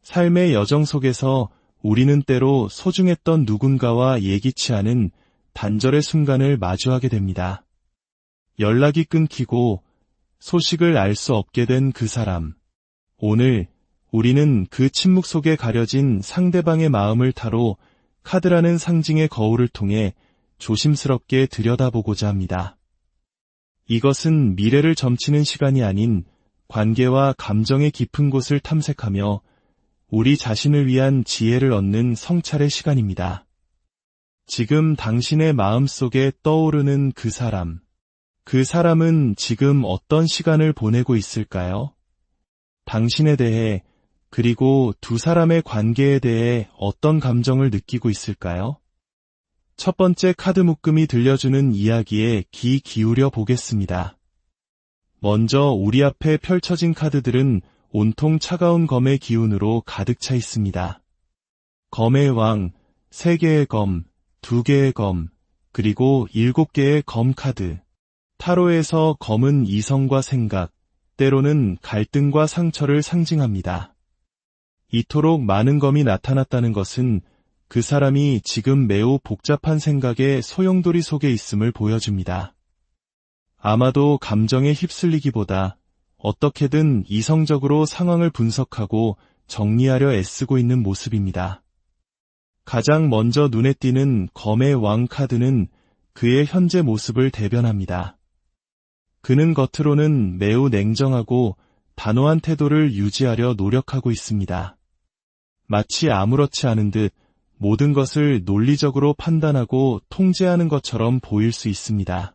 삶의 여정 속에서 우리는 때로 소중했던 누군가와 예기치 않은 단절의 순간을 마주하게 됩니다. 연락이 끊기고 소식을 알 수 없게 된 그 사람. 오늘 우리는 그 침묵 속에 가려진 상대방의 마음을 타로 카드라는 상징의 거울을 통해 조심스럽게 들여다보고자 합니다. 이것은 미래를 점치는 시간이 아닌 관계와 감정의 깊은 곳을 탐색하며 우리 자신을 위한 지혜를 얻는 성찰의 시간입니다. 지금 당신의 마음속에 떠오르는 그 사람. 그 사람은 지금 어떤 시간을 보내고 있을까요? 당신에 대해 그리고 두 사람의 관계에 대해 어떤 감정을 느끼고 있을까요? 첫 번째 카드 묶음이 들려주는 이야기에 귀 기울여 보겠습니다. 먼저 우리 앞에 펼쳐진 카드들은 온통 차가운 검의 기운으로 가득 차 있습니다. 검의 왕, 3개의 검, 2개의 검, 그리고 7개의 검 카드. 타로에서 검은 이성과 생각, 때로는 갈등과 상처를 상징합니다. 이토록 많은 검이 나타났다는 것은 그 사람이 지금 매우 복잡한 생각의 소용돌이 속에 있음을 보여줍니다. 아마도 감정에 휩쓸리기보다 어떻게든 이성적으로 상황을 분석하고 정리하려 애쓰고 있는 모습입니다. 가장 먼저 눈에 띄는 검의 왕 카드는 그의 현재 모습을 대변합니다. 그는 겉으로는 매우 냉정하고 단호한 태도를 유지하려 노력하고 있습니다. 마치 아무렇지 않은 듯 모든 것을 논리적으로 판단하고 통제하는 것처럼 보일 수 있습니다.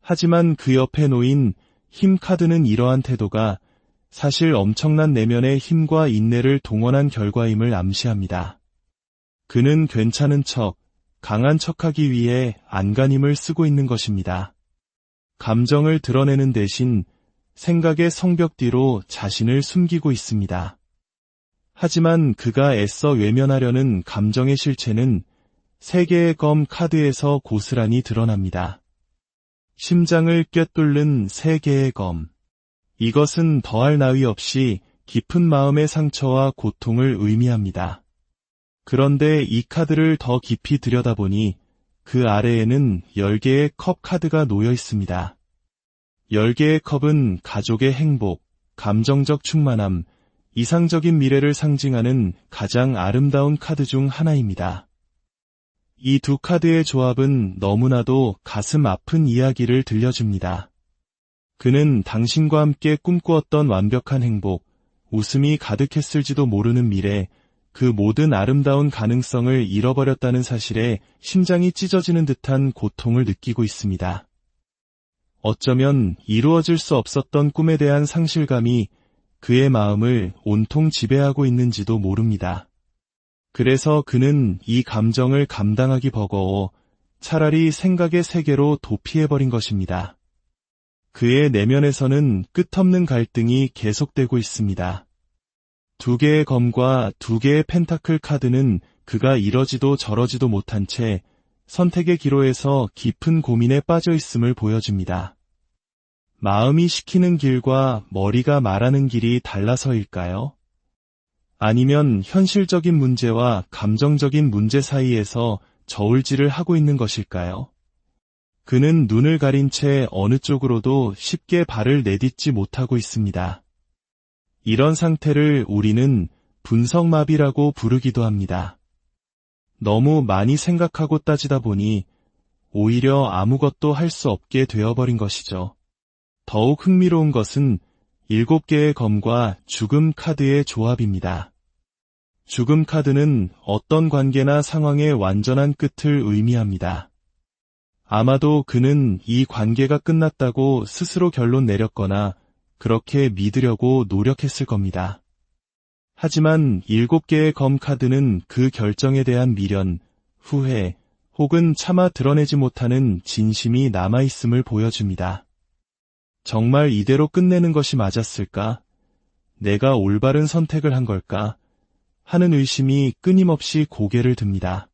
하지만 그 옆에 놓인 힘 카드는 이러한 태도가 사실 엄청난 내면의 힘과 인내를 동원한 결과임을 암시합니다. 그는 괜찮은 척, 강한 척하기 위해 안간힘을 쓰고 있는 것입니다. 감정을 드러내는 대신 생각의 성벽 뒤로 자신을 숨기고 있습니다. 하지만 그가 애써 외면하려는 감정의 실체는 3개의 검 카드에서 고스란히 드러납니다. 심장을 꿰뚫는 3개의 검. 이것은 더할 나위 없이 깊은 마음의 상처와 고통을 의미합니다. 그런데 이 카드를 더 깊이 들여다보니 그 아래에는 10개의 컵 카드가 놓여 있습니다. 10개의 컵은 가족의 행복, 감정적 충만함, 이상적인 미래를 상징하는 가장 아름다운 카드 중 하나입니다. 이 두 카드의 조합은 너무나도 가슴 아픈 이야기를 들려줍니다. 그는 당신과 함께 꿈꾸었던 완벽한 행복, 웃음이 가득했을지도 모르는 미래, 그 모든 아름다운 가능성을 잃어버렸다는 사실에 심장이 찢어지는 듯한 고통을 느끼고 있습니다. 어쩌면 이루어질 수 없었던 꿈에 대한 상실감이 그의 마음을 온통 지배하고 있는지도 모릅니다. 그래서 그는 이 감정을 감당하기 버거워 차라리 생각의 세계로 도피해버린 것입니다. 그의 내면에서는 끝없는 갈등이 계속되고 있습니다. 2개의 검과 2개의 펜타클 카드는 그가 이러지도 저러지도 못한 채 선택의 기로에서 깊은 고민에 빠져 있음을 보여줍니다. 마음이 시키는 길과 머리가 말하는 길이 달라서일까요? 아니면 현실적인 문제와 감정적인 문제 사이에서 저울질을 하고 있는 것일까요? 그는 눈을 가린 채 어느 쪽으로도 쉽게 발을 내딛지 못하고 있습니다. 이런 상태를 우리는 분석마비라고 부르기도 합니다. 너무 많이 생각하고 따지다 보니 오히려 아무것도 할 수 없게 되어버린 것이죠. 더욱 흥미로운 것은 7개의 검과 죽음 카드의 조합입니다. 죽음 카드는 어떤 관계나 상황의 완전한 끝을 의미합니다. 아마도 그는 이 관계가 끝났다고 스스로 결론 내렸거나 그렇게 믿으려고 노력했을 겁니다. 하지만 7개의 검 카드는 그 결정에 대한 미련, 후회, 혹은 차마 드러내지 못하는 진심이 남아있음을 보여줍니다. 정말 이대로 끝내는 것이 맞았을까? 내가 올바른 선택을 한 걸까? 하는 의심이 끊임없이 고개를 듭니다.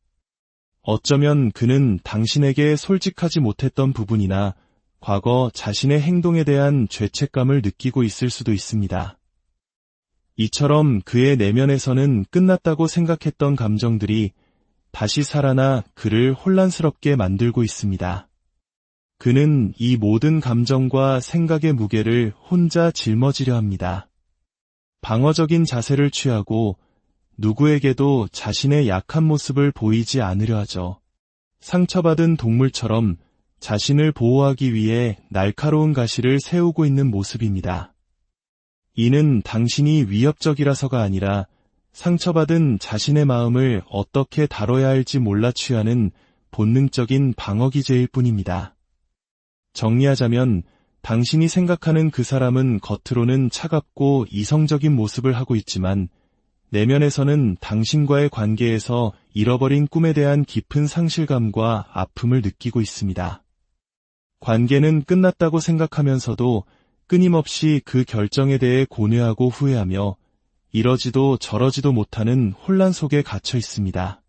어쩌면 그는 당신에게 솔직하지 못했던 부분이나 과거 자신의 행동에 대한 죄책감을 느끼고 있을 수도 있습니다. 이처럼 그의 내면에서는 끝났다고 생각했던 감정들이 다시 살아나 그를 혼란스럽게 만들고 있습니다. 그는 이 모든 감정과 생각의 무게를 혼자 짊어지려 합니다. 방어적인 자세를 취하고 누구에게도 자신의 약한 모습을 보이지 않으려 하죠. 상처받은 동물처럼 자신을 보호하기 위해 날카로운 가시를 세우고 있는 모습입니다. 이는 당신이 위협적이라서가 아니라 상처받은 자신의 마음을 어떻게 다뤄야 할지 몰라 취하는 본능적인 방어 기제일 뿐입니다. 정리하자면 당신이 생각하는 그 사람은 겉으로는 차갑고 이성적인 모습을 하고 있지만 내면에서는 당신과의 관계에서 잃어버린 꿈에 대한 깊은 상실감과 아픔을 느끼고 있습니다. 관계는 끝났다고 생각하면서도 끊임없이 그 결정에 대해 고뇌하고 후회하며 이러지도 저러지도 못하는 혼란 속에 갇혀 있습니다.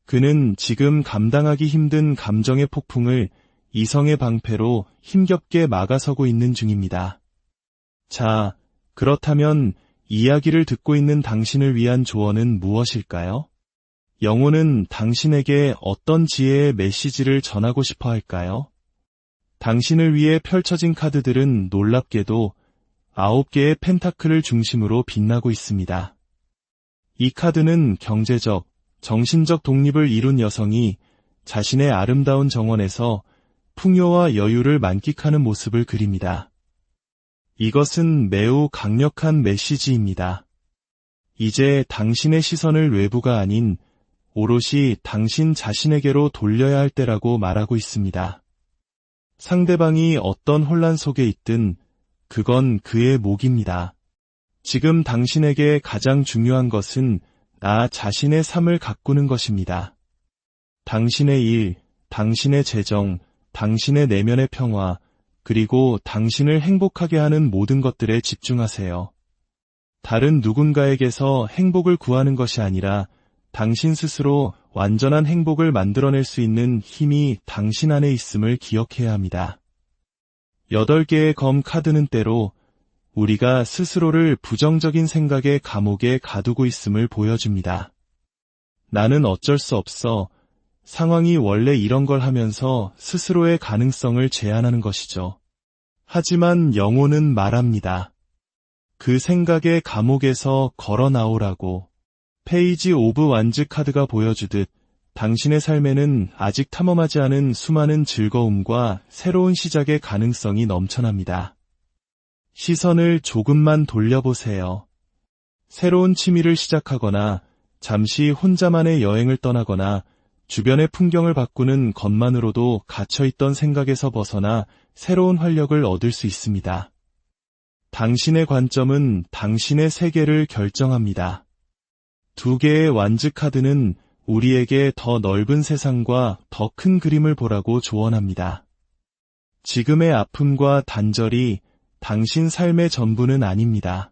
그는 지금 감당하기 힘든 감정의 폭풍을 이성의 방패로 힘겹게 막아서고 있는 중입니다. 자, 그렇다면 이야기를 듣고 있는 당신을 위한 조언은 무엇일까요? 영혼은 당신에게 어떤 지혜의 메시지를 전하고 싶어 할까요? 당신을 위해 펼쳐진 카드들은 놀랍게도 9개의 펜타클을 중심으로 빛나고 있습니다. 이 카드는 경제적, 정신적 독립을 이룬 여성이 자신의 아름다운 정원에서 풍요와 여유를 만끽하는 모습을 그립니다. 이것은 매우 강력한 메시지입니다. 이제 당신의 시선을 외부가 아닌 오롯이 당신 자신에게로 돌려야 할 때라고 말하고 있습니다. 상대방이 어떤 혼란 속에 있든 그건 그의 몫입니다. 지금 당신에게 가장 중요한 것은 나 자신의 삶을 가꾸는 것입니다. 당신의 일, 당신의 재정, 당신의 내면의 평화, 그리고 당신을 행복하게 하는 모든 것들에 집중하세요. 다른 누군가에게서 행복을 구하는 것이 아니라 당신 스스로 완전한 행복을 만들어낼 수 있는 힘이 당신 안에 있음을 기억해야 합니다. 8개의 검 카드는 때로 우리가 스스로를 부정적인 생각의 감옥에 가두고 있음을 보여줍니다. 나는 어쩔 수 없어. 상황이 원래 이런 걸 하면서 스스로의 가능성을 제한하는 것이죠. 하지만 영혼은 말합니다. 그 생각의 감옥에서 걸어 나오라고. 페이지 오브 완즈 카드가 보여주듯 당신의 삶에는 아직 탐험하지 않은 수많은 즐거움과 새로운 시작의 가능성이 넘쳐납니다. 시선을 조금만 돌려보세요. 새로운 취미를 시작하거나 잠시 혼자만의 여행을 떠나거나 주변의 풍경을 바꾸는 것만으로도 갇혀있던 생각에서 벗어나 새로운 활력을 얻을 수 있습니다. 당신의 관점은 당신의 세계를 결정합니다. 2개의 완즈 카드는 우리에게 더 넓은 세상과 더 큰 그림을 보라고 조언합니다. 지금의 아픔과 단절이 당신 삶의 전부는 아닙니다.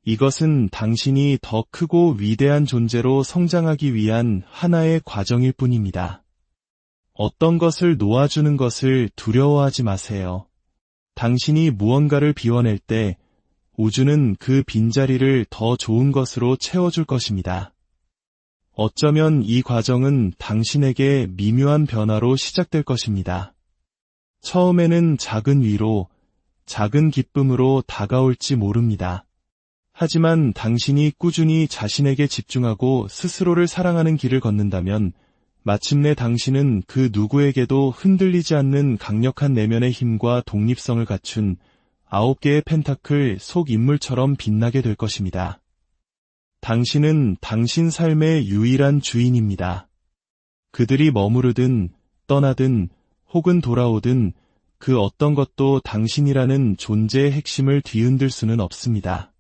이것은 당신이 더 크고 위대한 존재로 성장하기 위한 하나의 과정일 뿐입니다. 어떤 것을 놓아주는 것을 두려워하지 마세요. 당신이 무언가를 비워낼 때 우주는 그 빈자리를 더 좋은 것으로 채워줄 것입니다. 어쩌면 이 과정은 당신에게 미묘한 변화로 시작될 것입니다. 처음에는 작은 위로, 작은 기쁨으로 다가올지 모릅니다. 하지만 당신이 꾸준히 자신에게 집중하고 스스로를 사랑하는 길을 걷는다면 마침내 당신은 그 누구에게도 흔들리지 않는 강력한 내면의 힘과 독립성을 갖춘 9개의 펜타클 속 인물처럼 빛나게 될 것입니다. 당신은 당신 삶의 유일한 주인입니다. 그들이 머무르든 떠나든 혹은 돌아오든 그 어떤 것도 당신이라는 존재의 핵심을 뒤흔들 수는 없습니다.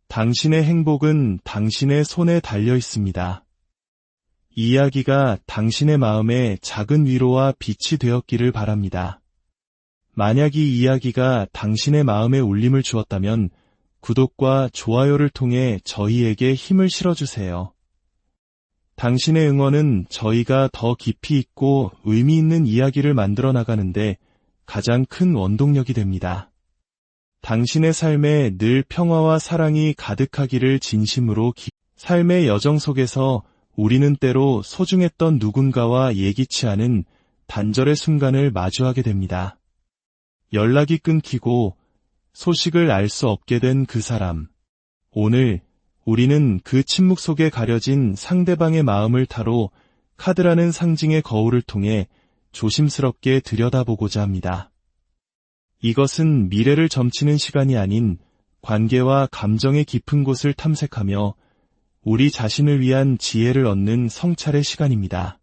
당신의 행복은 당신의 손에 달려 있습니다. 이 이야기가 당신의 마음에 작은 위로와 빛이 되었기를 바랍니다. 만약 이 이야기가 당신의 마음에 울림을 주었다면 구독과 좋아요를 통해 저희에게 힘을 실어주세요. 당신의 응원은 저희가 더 깊이 있고 의미 있는 이야기를 만들어 나가는데 가장 큰 원동력이 됩니다. 당신의 삶에 늘 평화와 사랑이 가득하기를 진심으로 삶의 여정 속에서 우리는 때로 소중했던 누군가와 예기치 않은 단절의 순간을 마주하게 됩니다. 연락이 끊기고 소식을 알 수 없게 된 그 사람. 오늘 우리는 그 침묵 속에 가려진 상대방의 마음을 타로 카드라는 상징의 거울을 통해 조심스럽게 들여다보고자 합니다. 이것은 미래를 점치는 시간이 아닌 관계와 감정의 깊은 곳을 탐색하며 우리 자신을 위한 지혜를 얻는 성찰의 시간입니다.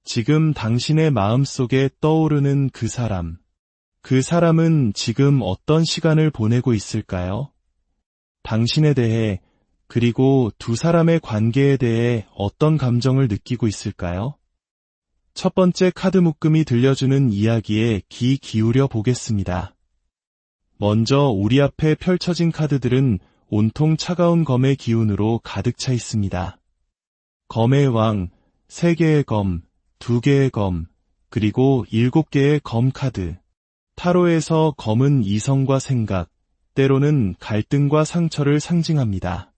지금 당신의 마음속에 떠오르는 그 사람. 그 사람은 지금 어떤 시간을 보내고 있을까요? 당신에 대해 그리고 두 사람의 관계에 대해 어떤 감정을 느끼고 있을까요? 첫 번째 카드 묶음이 들려주는 이야기에 귀 기울여 보겠습니다. 먼저 우리 앞에 펼쳐진 카드들은 온통 차가운 검의 기운으로 가득 차 있습니다. 검의 왕, 3개의 검, 2개의 검, 그리고 7개의 검 카드. 타로에서 검은 이성과 생각, 때로는 갈등과 상처를 상징합니다.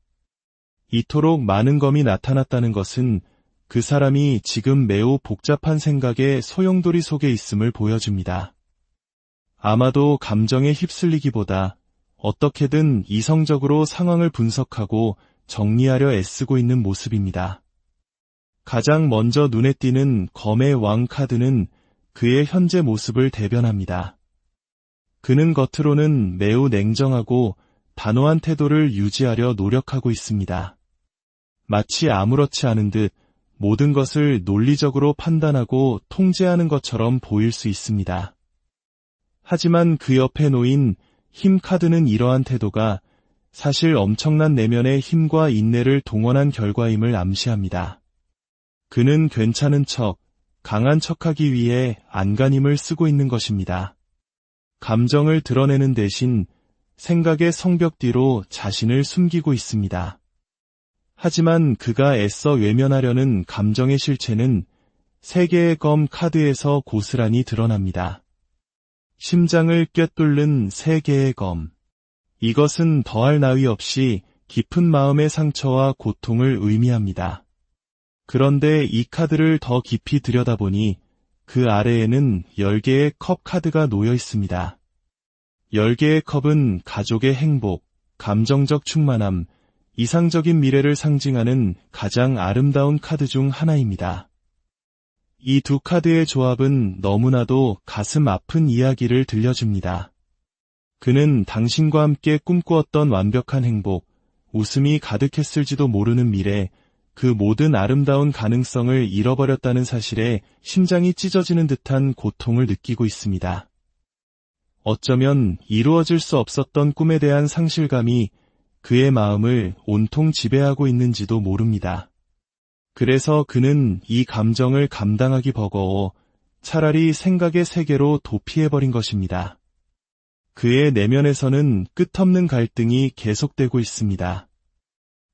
이토록 많은 검이 나타났다는 것은 그 사람이 지금 매우 복잡한 생각의 소용돌이 속에 있음을 보여줍니다. 아마도 감정에 휩쓸리기보다 어떻게든 이성적으로 상황을 분석하고 정리하려 애쓰고 있는 모습입니다. 가장 먼저 눈에 띄는 검의 왕 카드는 그의 현재 모습을 대변합니다. 그는 겉으로는 매우 냉정하고 단호한 태도를 유지하려 노력하고 있습니다. 마치 아무렇지 않은 듯 모든 것을 논리적으로 판단하고 통제하는 것처럼 보일 수 있습니다. 하지만 그 옆에 놓인 힘 카드는 이러한 태도가 사실 엄청난 내면의 힘과 인내를 동원한 결과임을 암시합니다. 그는 괜찮은 척, 강한 척하기 위해 안간힘을 쓰고 있는 것입니다. 감정을 드러내는 대신 생각의 성벽 뒤로 자신을 숨기고 있습니다. 하지만 그가 애써 외면하려는 감정의 실체는 3개의 검 카드에서 고스란히 드러납니다. 심장을 꿰뚫는 3개의 검. 이것은 더할 나위 없이 깊은 마음의 상처와 고통을 의미합니다. 그런데 이 카드를 더 깊이 들여다보니 그 아래에는 10개의 컵 카드가 놓여 있습니다. 10개의 컵은 가족의 행복, 감정적 충만함, 이상적인 미래를 상징하는 가장 아름다운 카드 중 하나입니다. 이 두 카드의 조합은 너무나도 가슴 아픈 이야기를 들려줍니다. 그는 당신과 함께 꿈꾸었던 완벽한 행복, 웃음이 가득했을지도 모르는 미래, 그 모든 아름다운 가능성을 잃어버렸다는 사실에 심장이 찢어지는 듯한 고통을 느끼고 있습니다. 어쩌면 이루어질 수 없었던 꿈에 대한 상실감이 그의 마음을 온통 지배하고 있는지도 모릅니다. 그래서 그는 이 감정을 감당하기 버거워 차라리 생각의 세계로 도피해버린 것입니다. 그의 내면에서는 끝없는 갈등이 계속되고 있습니다.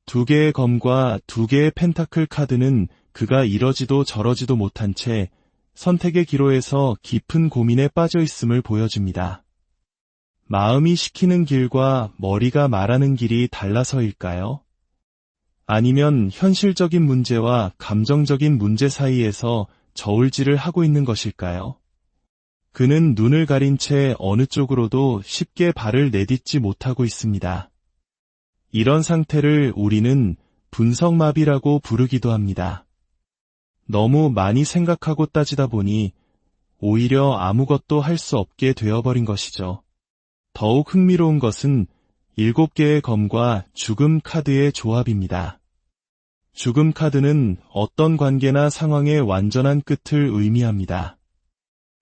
2개의 검과 2개의 펜타클 카드는 그가 이러지도 저러지도 못한 채 선택의 기로에서 깊은 고민에 빠져 있음을 보여줍니다. 마음이 시키는 길과 머리가 말하는 길이 달라서일까요? 아니면 현실적인 문제와 감정적인 문제 사이에서 저울질을 하고 있는 것일까요? 그는 눈을 가린 채 어느 쪽으로도 쉽게 발을 내딛지 못하고 있습니다. 이런 상태를 우리는 분석마비라고 부르기도 합니다. 너무 많이 생각하고 따지다 보니 오히려 아무것도 할 수 없게 되어버린 것이죠. 더욱 흥미로운 것은 7개의 검과 죽음 카드의 조합입니다. 죽음 카드는 어떤 관계나 상황의 완전한 끝을 의미합니다.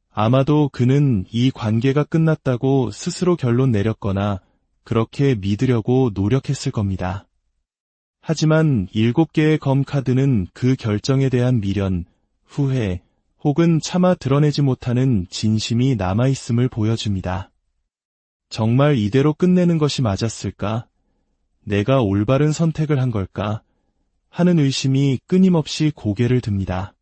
아마도 그는 이 관계가 끝났다고 스스로 결론 내렸거나 그렇게 믿으려고 노력했을 겁니다. 하지만 7개의 검 카드는 그 결정에 대한 미련, 후회, 혹은 차마 드러내지 못하는 진심이 남아있음을 보여줍니다. 정말 이대로 끝내는 것이 맞았을까? 내가 올바른 선택을 한 걸까? 하는 의심이 끊임없이 고개를 듭니다.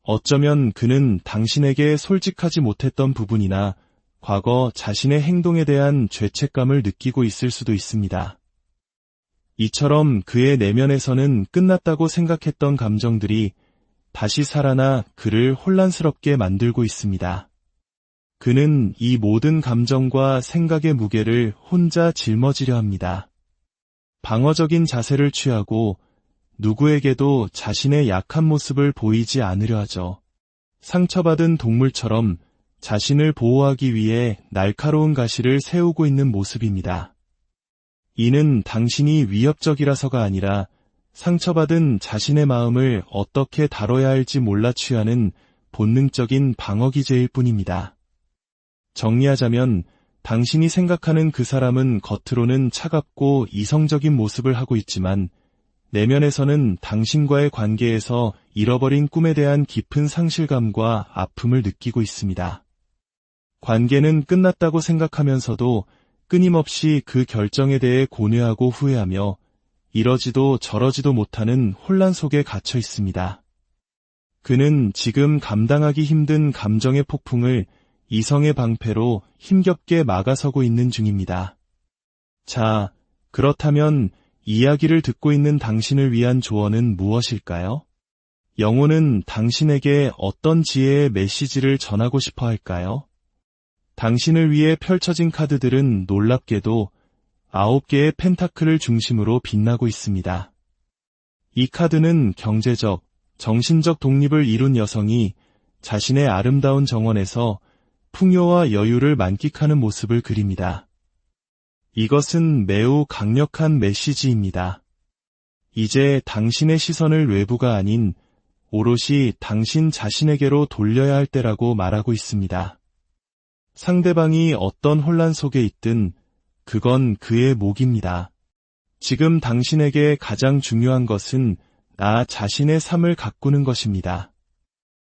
어쩌면 그는 당신에게 솔직하지 못했던 부분이나 과거 자신의 행동에 대한 죄책감을 느끼고 있을 수도 있습니다. 이처럼 그의 내면에서는 끝났다고 생각했던 감정들이 다시 살아나 그를 혼란스럽게 만들고 있습니다. 그는 이 모든 감정과 생각의 무게를 혼자 짊어지려 합니다. 방어적인 자세를 취하고 누구에게도 자신의 약한 모습을 보이지 않으려 하죠. 상처받은 동물처럼 자신을 보호하기 위해 날카로운 가시를 세우고 있는 모습입니다. 이는 당신이 위협적이라서가 아니라 상처받은 자신의 마음을 어떻게 다뤄야 할지 몰라 취하는 본능적인 방어 기제일 뿐입니다. 정리하자면 당신이 생각하는 그 사람은 겉으로는 차갑고 이성적인 모습을 하고 있지만 내면에서는 당신과의 관계에서 잃어버린 꿈에 대한 깊은 상실감과 아픔을 느끼고 있습니다. 관계는 끝났다고 생각하면서도 끊임없이 그 결정에 대해 고뇌하고 후회하며 이러지도 저러지도 못하는 혼란 속에 갇혀 있습니다. 그는 지금 감당하기 힘든 감정의 폭풍을 이성의 방패로 힘겹게 막아서고 있는 중입니다. 자, 그렇다면 이야기를 듣고 있는 당신을 위한 조언은 무엇일까요? 영혼은 당신에게 어떤 지혜의 메시지를 전하고 싶어 할까요? 당신을 위해 펼쳐진 카드들은 놀랍게도 9개의 펜타클을 중심으로 빛나고 있습니다. 이 카드는 경제적, 정신적 독립을 이룬 여성이 자신의 아름다운 정원에서 풍요와 여유를 만끽하는 모습을 그립니다. 이것은 매우 강력한 메시지입니다. 이제 당신의 시선을 외부가 아닌 오롯이 당신 자신에게로 돌려야 할 때라고 말하고 있습니다. 상대방이 어떤 혼란 속에 있든 그건 그의 몫입니다. 지금 당신에게 가장 중요한 것은 나 자신의 삶을 가꾸는 것입니다.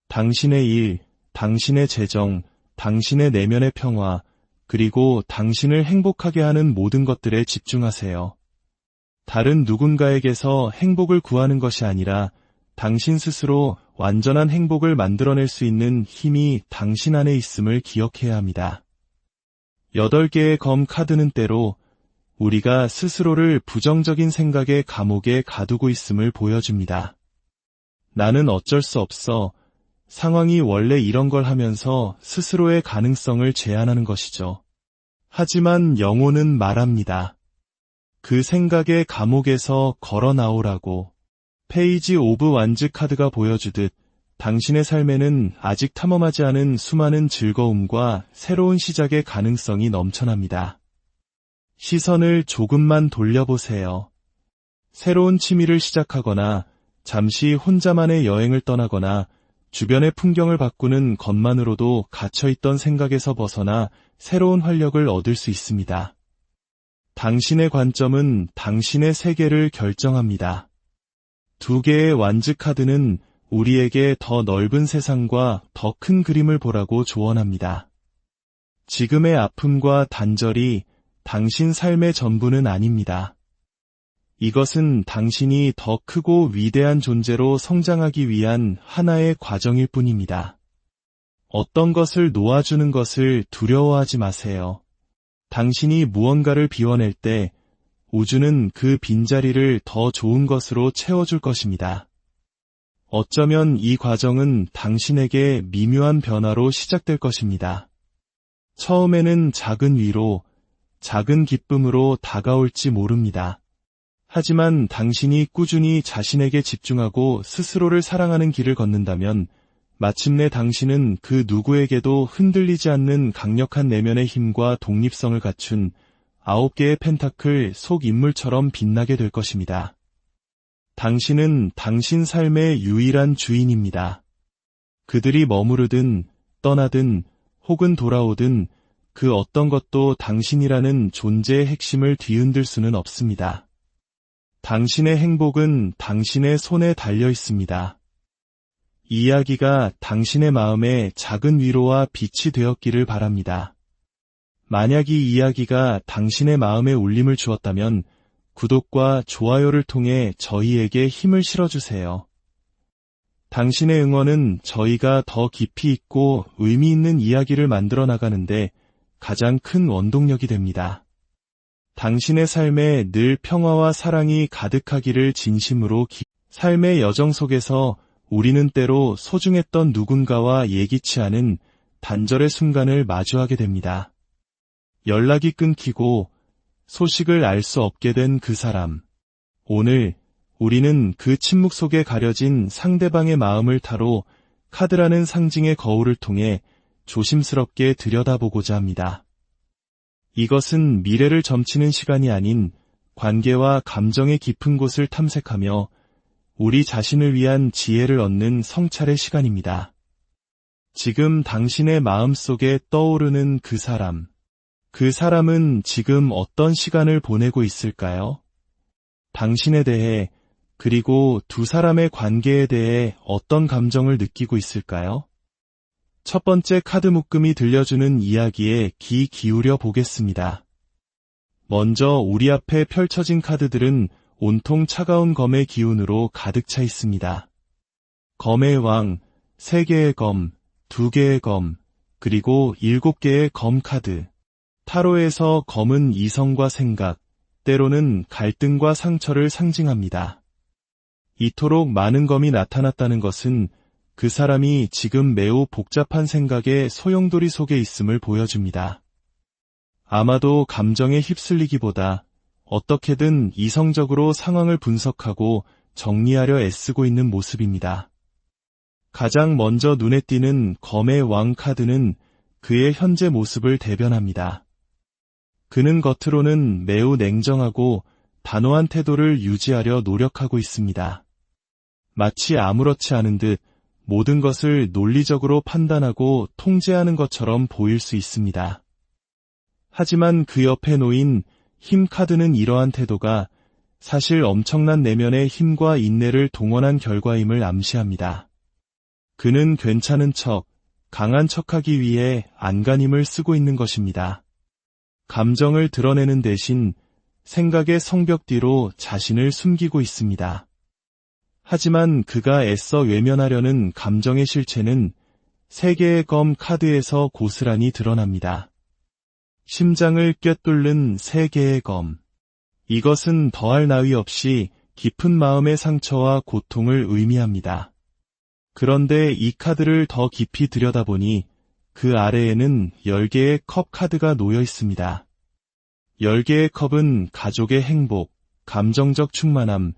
당신의 일, 당신의 재정, 당신의 내면의 평화, 그리고 당신을 행복하게 하는 모든 것들에 집중하세요. 다른 누군가에게서 행복을 구하는 것이 아니라 당신 스스로 완전한 행복을 만들어낼 수 있는 힘이 당신 안에 있음을 기억해야 합니다. 8개의 검 카드는 때로 우리가 스스로를 부정적인 생각의 감옥에 가두고 있음을 보여줍니다. 나는 어쩔 수 없어. 상황이 원래 이런 걸 하면서 스스로의 가능성을 제한하는 것이죠. 하지만 영혼은 말합니다. 그 생각의 감옥에서 걸어 나오라고. 페이지 오브 완즈 카드가 보여주듯 당신의 삶에는 아직 탐험하지 않은 수많은 즐거움과 새로운 시작의 가능성이 넘쳐납니다. 시선을 조금만 돌려보세요. 새로운 취미를 시작하거나 잠시 혼자만의 여행을 떠나거나 주변의 풍경을 바꾸는 것만으로도 갇혀있던 생각에서 벗어나 새로운 활력을 얻을 수 있습니다. 당신의 관점은 당신의 세계를 결정합니다. 2개의 완즈 카드는 우리에게 더 넓은 세상과 더 큰 그림을 보라고 조언합니다. 지금의 아픔과 단절이 당신 삶의 전부는 아닙니다. 이것은 당신이 더 크고 위대한 존재로 성장하기 위한 하나의 과정일 뿐입니다. 어떤 것을 놓아주는 것을 두려워하지 마세요. 당신이 무언가를 비워낼 때 우주는 그 빈자리를 더 좋은 것으로 채워줄 것입니다. 어쩌면 이 과정은 당신에게 미묘한 변화로 시작될 것입니다. 처음에는 작은 위로, 작은 기쁨으로 다가올지 모릅니다. 하지만 당신이 꾸준히 자신에게 집중하고 스스로를 사랑하는 길을 걷는다면 마침내 당신은 그 누구에게도 흔들리지 않는 강력한 내면의 힘과 독립성을 갖춘 9개의 펜타클 속 인물처럼 빛나게 될 것입니다. 당신은 당신 삶의 유일한 주인입니다. 그들이 머무르든 떠나든 혹은 돌아오든 그 어떤 것도 당신이라는 존재의 핵심을 뒤흔들 수는 없습니다. 당신의 행복은 당신의 손에 달려 있습니다. 이 이야기가 당신의 마음에 작은 위로와 빛이 되었기를 바랍니다. 만약 이 이야기가 당신의 마음에 울림을 주었다면 구독과 좋아요를 통해 저희에게 힘을 실어주세요. 당신의 응원은 저희가 더 깊이 있고 의미 있는 이야기를 만들어 나가는데 가장 큰 원동력이 됩니다. 당신의 삶에 늘 평화와 사랑이 가득하기를 진심으로 삶의 여정 속에서 우리는 때로 소중했던 누군가와 예기치 않은 단절의 순간을 마주하게 됩니다. 연락이 끊기고 소식을 알 수 없게 된 그 사람. 오늘 우리는 그 침묵 속에 가려진 상대방의 마음을 타로 카드라는 상징의 거울을 통해 조심스럽게 들여다보고자 합니다. 이것은 미래를 점치는 시간이 아닌 관계와 감정의 깊은 곳을 탐색하며 우리 자신을 위한 지혜를 얻는 성찰의 시간입니다. 지금 당신의 마음속에 떠오르는 그 사람. 그 사람은 지금 어떤 시간을 보내고 있을까요? 당신에 대해 그리고 두 사람의 관계에 대해 어떤 감정을 느끼고 있을까요? 첫 번째 카드 묶음이 들려주는 이야기에 귀 기울여 보겠습니다. 먼저 우리 앞에 펼쳐진 카드들은 온통 차가운 검의 기운으로 가득 차 있습니다. 검의 왕, 3개의 검, 2개의 검, 그리고 7개의 검 카드. 타로에서 검은 이성과 생각, 때로는 갈등과 상처를 상징합니다. 이토록 많은 검이 나타났다는 것은 그 사람이 지금 매우 복잡한 생각의 소용돌이 속에 있음을 보여줍니다. 아마도 감정에 휩쓸리기보다 어떻게든 이성적으로 상황을 분석하고 정리하려 애쓰고 있는 모습입니다. 가장 먼저 눈에 띄는 검의 왕 카드는 그의 현재 모습을 대변합니다. 그는 겉으로는 매우 냉정하고 단호한 태도를 유지하려 노력하고 있습니다. 마치 아무렇지 않은 듯 모든 것을 논리적으로 판단하고 통제하는 것처럼 보일 수 있습니다. 하지만 그 옆에 놓인 힘 카드는 이러한 태도가 사실 엄청난 내면의 힘과 인내를 동원한 결과임을 암시합니다. 그는 괜찮은 척, 강한 척하기 위해 안간힘을 쓰고 있는 것입니다. 감정을 드러내는 대신 생각의 성벽 뒤로 자신을 숨기고 있습니다. 하지만 그가 애써 외면하려는 감정의 실체는 3개의 검 카드에서 고스란히 드러납니다. 심장을 꿰뚫는 3개의 검. 이것은 더할 나위 없이 깊은 마음의 상처와 고통을 의미합니다. 그런데 이 카드를 더 깊이 들여다보니 그 아래에는 10개의 컵 카드가 놓여 있습니다. 10개의 컵은 가족의 행복, 감정적 충만함,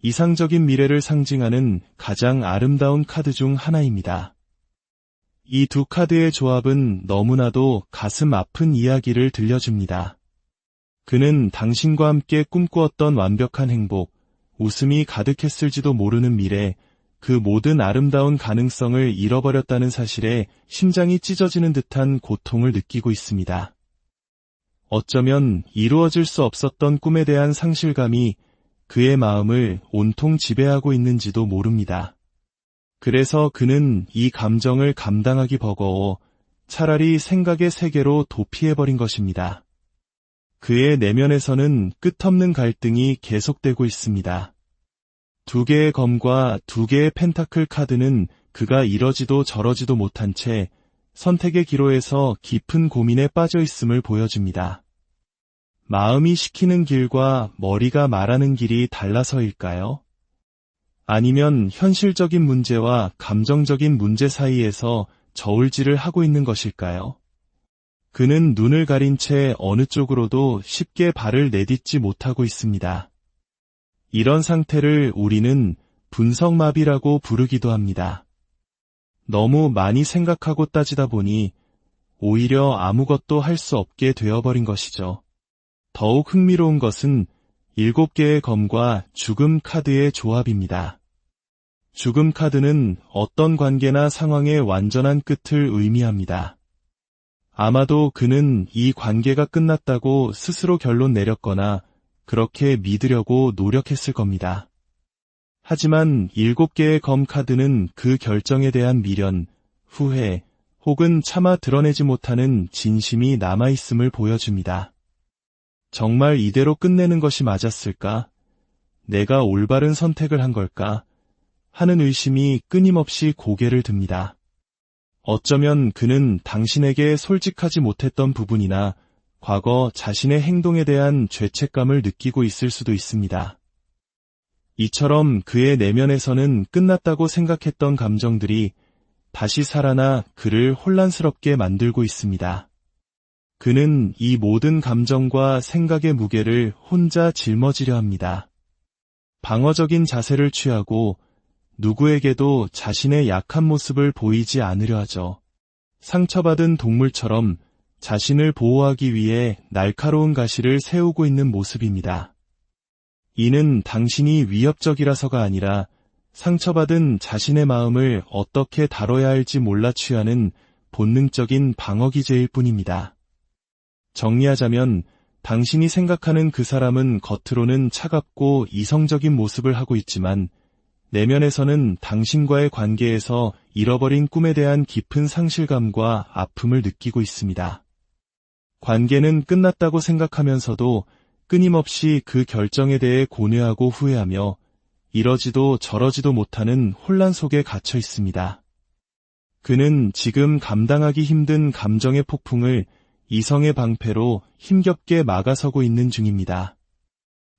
이상적인 미래를 상징하는 가장 아름다운 카드 중 하나입니다. 이 두 카드의 조합은 너무나도 가슴 아픈 이야기를 들려줍니다. 그는 당신과 함께 꿈꾸었던 완벽한 행복, 웃음이 가득했을지도 모르는 미래, 그 모든 아름다운 가능성을 잃어버렸다는 사실에 심장이 찢어지는 듯한 고통을 느끼고 있습니다. 어쩌면 이루어질 수 없었던 꿈에 대한 상실감이 그의 마음을 온통 지배하고 있는지도 모릅니다. 그래서 그는 이 감정을 감당하기 버거워 차라리 생각의 세계로 도피해버린 것입니다. 그의 내면에서는 끝없는 갈등이 계속되고 있습니다. 2개의 검과 2개의 펜타클 카드는 그가 이러지도 저러지도 못한 채 선택의 기로에서 깊은 고민에 빠져 있음을 보여줍니다. 마음이 시키는 길과 머리가 말하는 길이 달라서일까요? 아니면 현실적인 문제와 감정적인 문제 사이에서 저울질을 하고 있는 것일까요? 그는 눈을 가린 채 어느 쪽으로도 쉽게 발을 내딛지 못하고 있습니다. 이런 상태를 우리는 분석마비라고 부르기도 합니다. 너무 많이 생각하고 따지다 보니 오히려 아무것도 할 수 없게 되어버린 것이죠. 더욱 흥미로운 것은 7개의 검과 죽음 카드의 조합입니다. 죽음 카드는 어떤 관계나 상황의 완전한 끝을 의미합니다. 아마도 그는 이 관계가 끝났다고 스스로 결론 내렸거나 그렇게 믿으려고 노력했을 겁니다. 하지만 7개의 검 카드는 그 결정에 대한 미련, 후회, 혹은 차마 드러내지 못하는 진심이 남아있음을 보여줍니다. 정말 이대로 끝내는 것이 맞았을까? 내가 올바른 선택을 한 걸까? 하는 의심이 끊임없이 고개를 듭니다. 어쩌면 그는 당신에게 솔직하지 못했던 부분이나 과거 자신의 행동에 대한 죄책감을 느끼고 있을 수도 있습니다. 이처럼 그의 내면에서는 끝났다고 생각했던 감정들이 다시 살아나 그를 혼란스럽게 만들고 있습니다. 그는 이 모든 감정과 생각의 무게를 혼자 짊어지려 합니다. 방어적인 자세를 취하고 누구에게도 자신의 약한 모습을 보이지 않으려 하죠. 상처받은 동물처럼 자신을 보호하기 위해 날카로운 가시를 세우고 있는 모습입니다. 이는 당신이 위협적이라서가 아니라 상처받은 자신의 마음을 어떻게 다뤄야 할지 몰라 취하는 본능적인 방어기제일 뿐입니다. 정리하자면 당신이 생각하는 그 사람은 겉으로는 차갑고 이성적인 모습을 하고 있지만 내면에서는 당신과의 관계에서 잃어버린 꿈에 대한 깊은 상실감과 아픔을 느끼고 있습니다. 관계는 끝났다고 생각하면서도 끊임없이 그 결정에 대해 고뇌하고 후회하며 이러지도 저러지도 못하는 혼란 속에 갇혀 있습니다. 그는 지금 감당하기 힘든 감정의 폭풍을 이성의 방패로 힘겹게 막아서고 있는 중입니다.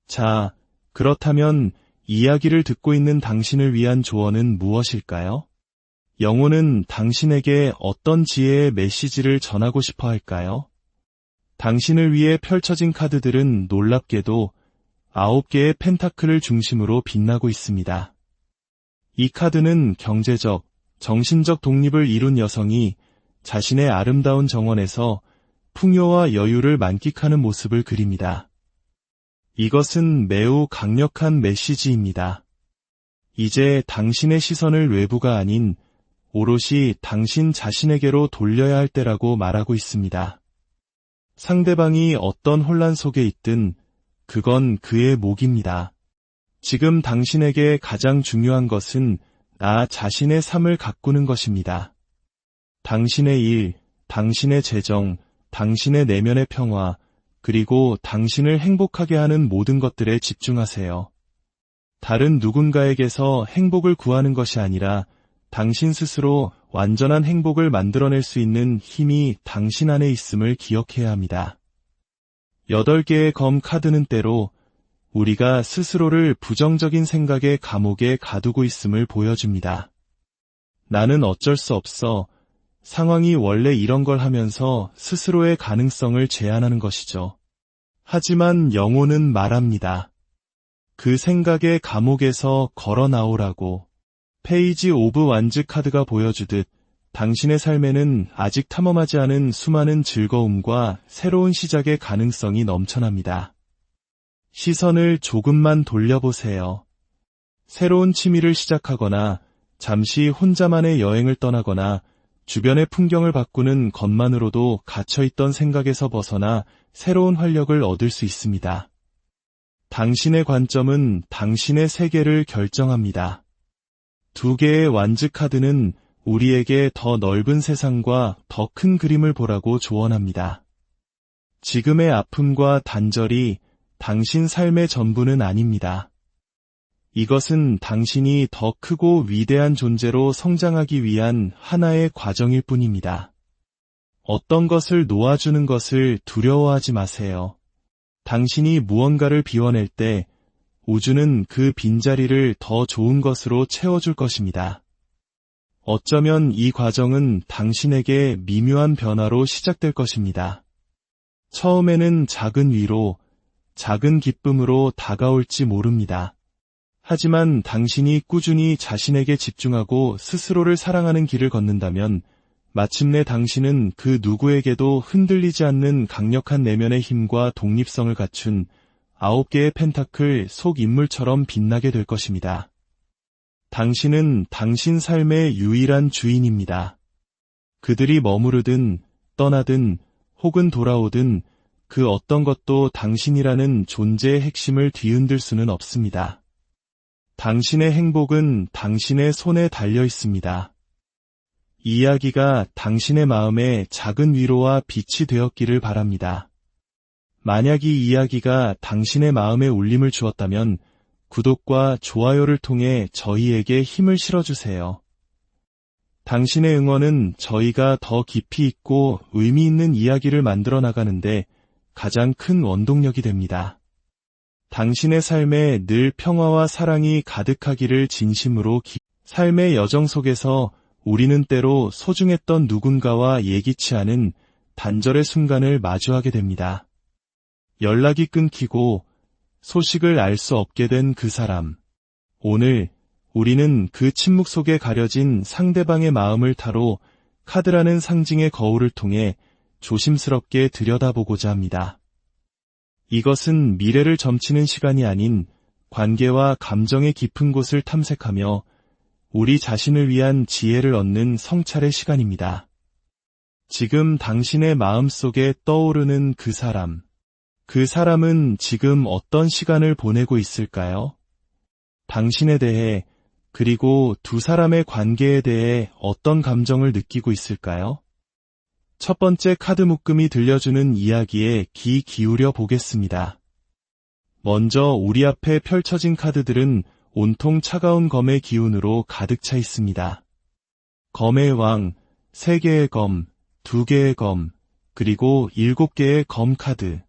자, 그렇다면 이야기를 듣고 있는 당신을 위한 조언은 무엇일까요? 영혼은 당신에게 어떤 지혜의 메시지를 전하고 싶어 할까요? 당신을 위해 펼쳐진 카드들은 놀랍게도 9개의 펜타클을 중심으로 빛나고 있습니다. 이 카드는 경제적, 정신적 독립을 이룬 여성이 자신의 아름다운 정원에서 풍요와 여유를 만끽하는 모습을 그립니다. 이것은 매우 강력한 메시지입니다. 이제 당신의 시선을 외부가 아닌 오롯이 당신 자신에게로 돌려야 할 때라고 말하고 있습니다. 상대방이 어떤 혼란 속에 있든 그건 그의 몫입니다. 지금 당신에게 가장 중요한 것은 나 자신의 삶을 가꾸는 것입니다. 당신의 일, 당신의 재정, 당신의 내면의 평화, 그리고 당신을 행복하게 하는 모든 것들에 집중하세요. 다른 누군가에게서 행복을 구하는 것이 아니라 당신 스스로 완전한 행복을 만들어낼 수 있는 힘이 당신 안에 있음을 기억해야 합니다. 8개의 검 카드는 때로 우리가 스스로를 부정적인 생각의 감옥에 가두고 있음을 보여줍니다. 나는 어쩔 수 없어. 상황이 원래 이런 걸 하면서 스스로의 가능성을 제한하는 것이죠. 하지만 영혼은 말합니다. 그 생각의 감옥에서 걸어 나오라고. 페이지 오브 완즈 카드가 보여주듯 당신의 삶에는 아직 탐험하지 않은 수많은 즐거움과 새로운 시작의 가능성이 넘쳐납니다. 시선을 조금만 돌려보세요. 새로운 취미를 시작하거나 잠시 혼자만의 여행을 떠나거나 주변의 풍경을 바꾸는 것만으로도 갇혀있던 생각에서 벗어나 새로운 활력을 얻을 수 있습니다. 당신의 관점은 당신의 세계를 결정합니다. 2개의 완즈 카드는 우리에게 더 넓은 세상과 더 큰 그림을 보라고 조언합니다. 지금의 아픔과 단절이 당신 삶의 전부는 아닙니다. 이것은 당신이 더 크고 위대한 존재로 성장하기 위한 하나의 과정일 뿐입니다. 어떤 것을 놓아주는 것을 두려워하지 마세요. 당신이 무언가를 비워낼 때 우주는 그 빈자리를 더 좋은 것으로 채워줄 것입니다. 어쩌면 이 과정은 당신에게 미묘한 변화로 시작될 것입니다. 처음에는 작은 위로, 작은 기쁨으로 다가올지 모릅니다. 하지만 당신이 꾸준히 자신에게 집중하고 스스로를 사랑하는 길을 걷는다면 마침내 당신은 그 누구에게도 흔들리지 않는 강력한 내면의 힘과 독립성을 갖춘 9개의 펜타클 속 인물처럼 빛나게 될 것입니다. 당신은 당신 삶의 유일한 주인입니다. 그들이 머무르든 떠나든 혹은 돌아오든 그 어떤 것도 당신이라는 존재의 핵심을 뒤흔들 수는 없습니다. 당신의 행복은 당신의 손에 달려 있습니다. 이야기가 당신의 마음에 작은 위로와 빛이 되었기를 바랍니다. 만약 이 이야기가 당신의 마음에 울림을 주었다면 구독과 좋아요를 통해 저희에게 힘을 실어주세요. 당신의 응원은 저희가 더 깊이 있고 의미 있는 이야기를 만들어 나가는데 가장 큰 원동력이 됩니다. 당신의 삶에 늘 평화와 사랑이 가득하기를 진심으로 삶의 여정 속에서 우리는 때로 소중했던 누군가와 예기치 않은 단절의 순간을 마주하게 됩니다. 연락이 끊기고 소식을 알 수 없게 된 그 사람. 오늘 우리는 그 침묵 속에 가려진 상대방의 마음을 타로 카드라는 상징의 거울을 통해 조심스럽게 들여다보고자 합니다. 이것은 미래를 점치는 시간이 아닌 관계와 감정의 깊은 곳을 탐색하며 우리 자신을 위한 지혜를 얻는 성찰의 시간입니다. 지금 당신의 마음속에 떠오르는 그 사람. 그 사람은 지금 어떤 시간을 보내고 있을까요? 당신에 대해 그리고 두 사람의 관계에 대해 어떤 감정을 느끼고 있을까요? 첫 번째 카드 묶음이 들려주는 이야기에 귀 기울여 보겠습니다. 먼저 우리 앞에 펼쳐진 카드들은 온통 차가운 검의 기운으로 가득 차 있습니다. 검의 왕, 3개의 검, 2개의 검, 그리고 7개의 검 카드.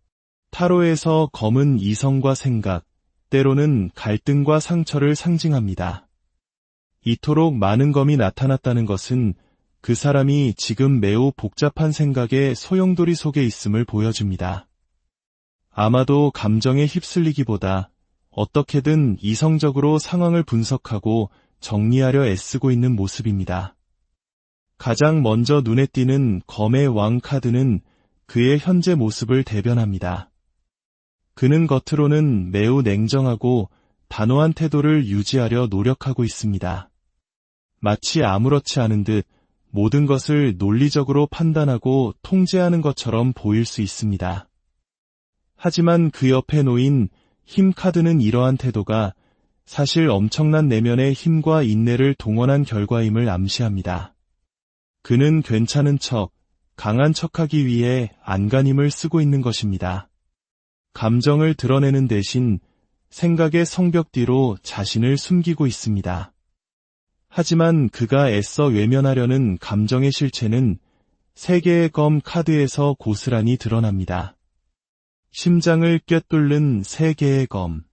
타로에서 검은 이성과 생각, 때로는 갈등과 상처를 상징합니다. 이토록 많은 검이 나타났다는 것은 그 사람이 지금 매우 복잡한 생각의 소용돌이 속에 있음을 보여줍니다. 아마도 감정에 휩쓸리기보다 어떻게든 이성적으로 상황을 분석하고 정리하려 애쓰고 있는 모습입니다. 가장 먼저 눈에 띄는 검의 왕 카드는 그의 현재 모습을 대변합니다. 그는 겉으로는 매우 냉정하고 단호한 태도를 유지하려 노력하고 있습니다. 마치 아무렇지 않은 듯 모든 것을 논리적으로 판단하고 통제하는 것처럼 보일 수 있습니다. 하지만 그 옆에 놓인 힘 카드는 이러한 태도가 사실 엄청난 내면의 힘과 인내를 동원한 결과임을 암시합니다. 그는 괜찮은 척, 강한 척하기 위해 안간힘을 쓰고 있는 것입니다. 감정을 드러내는 대신 생각의 성벽 뒤로 자신을 숨기고 있습니다. 하지만 그가 애써 외면하려는 감정의 실체는 3개의 검 카드에서 고스란히 드러납니다. 심장을 꿰뚫는 3개의 검.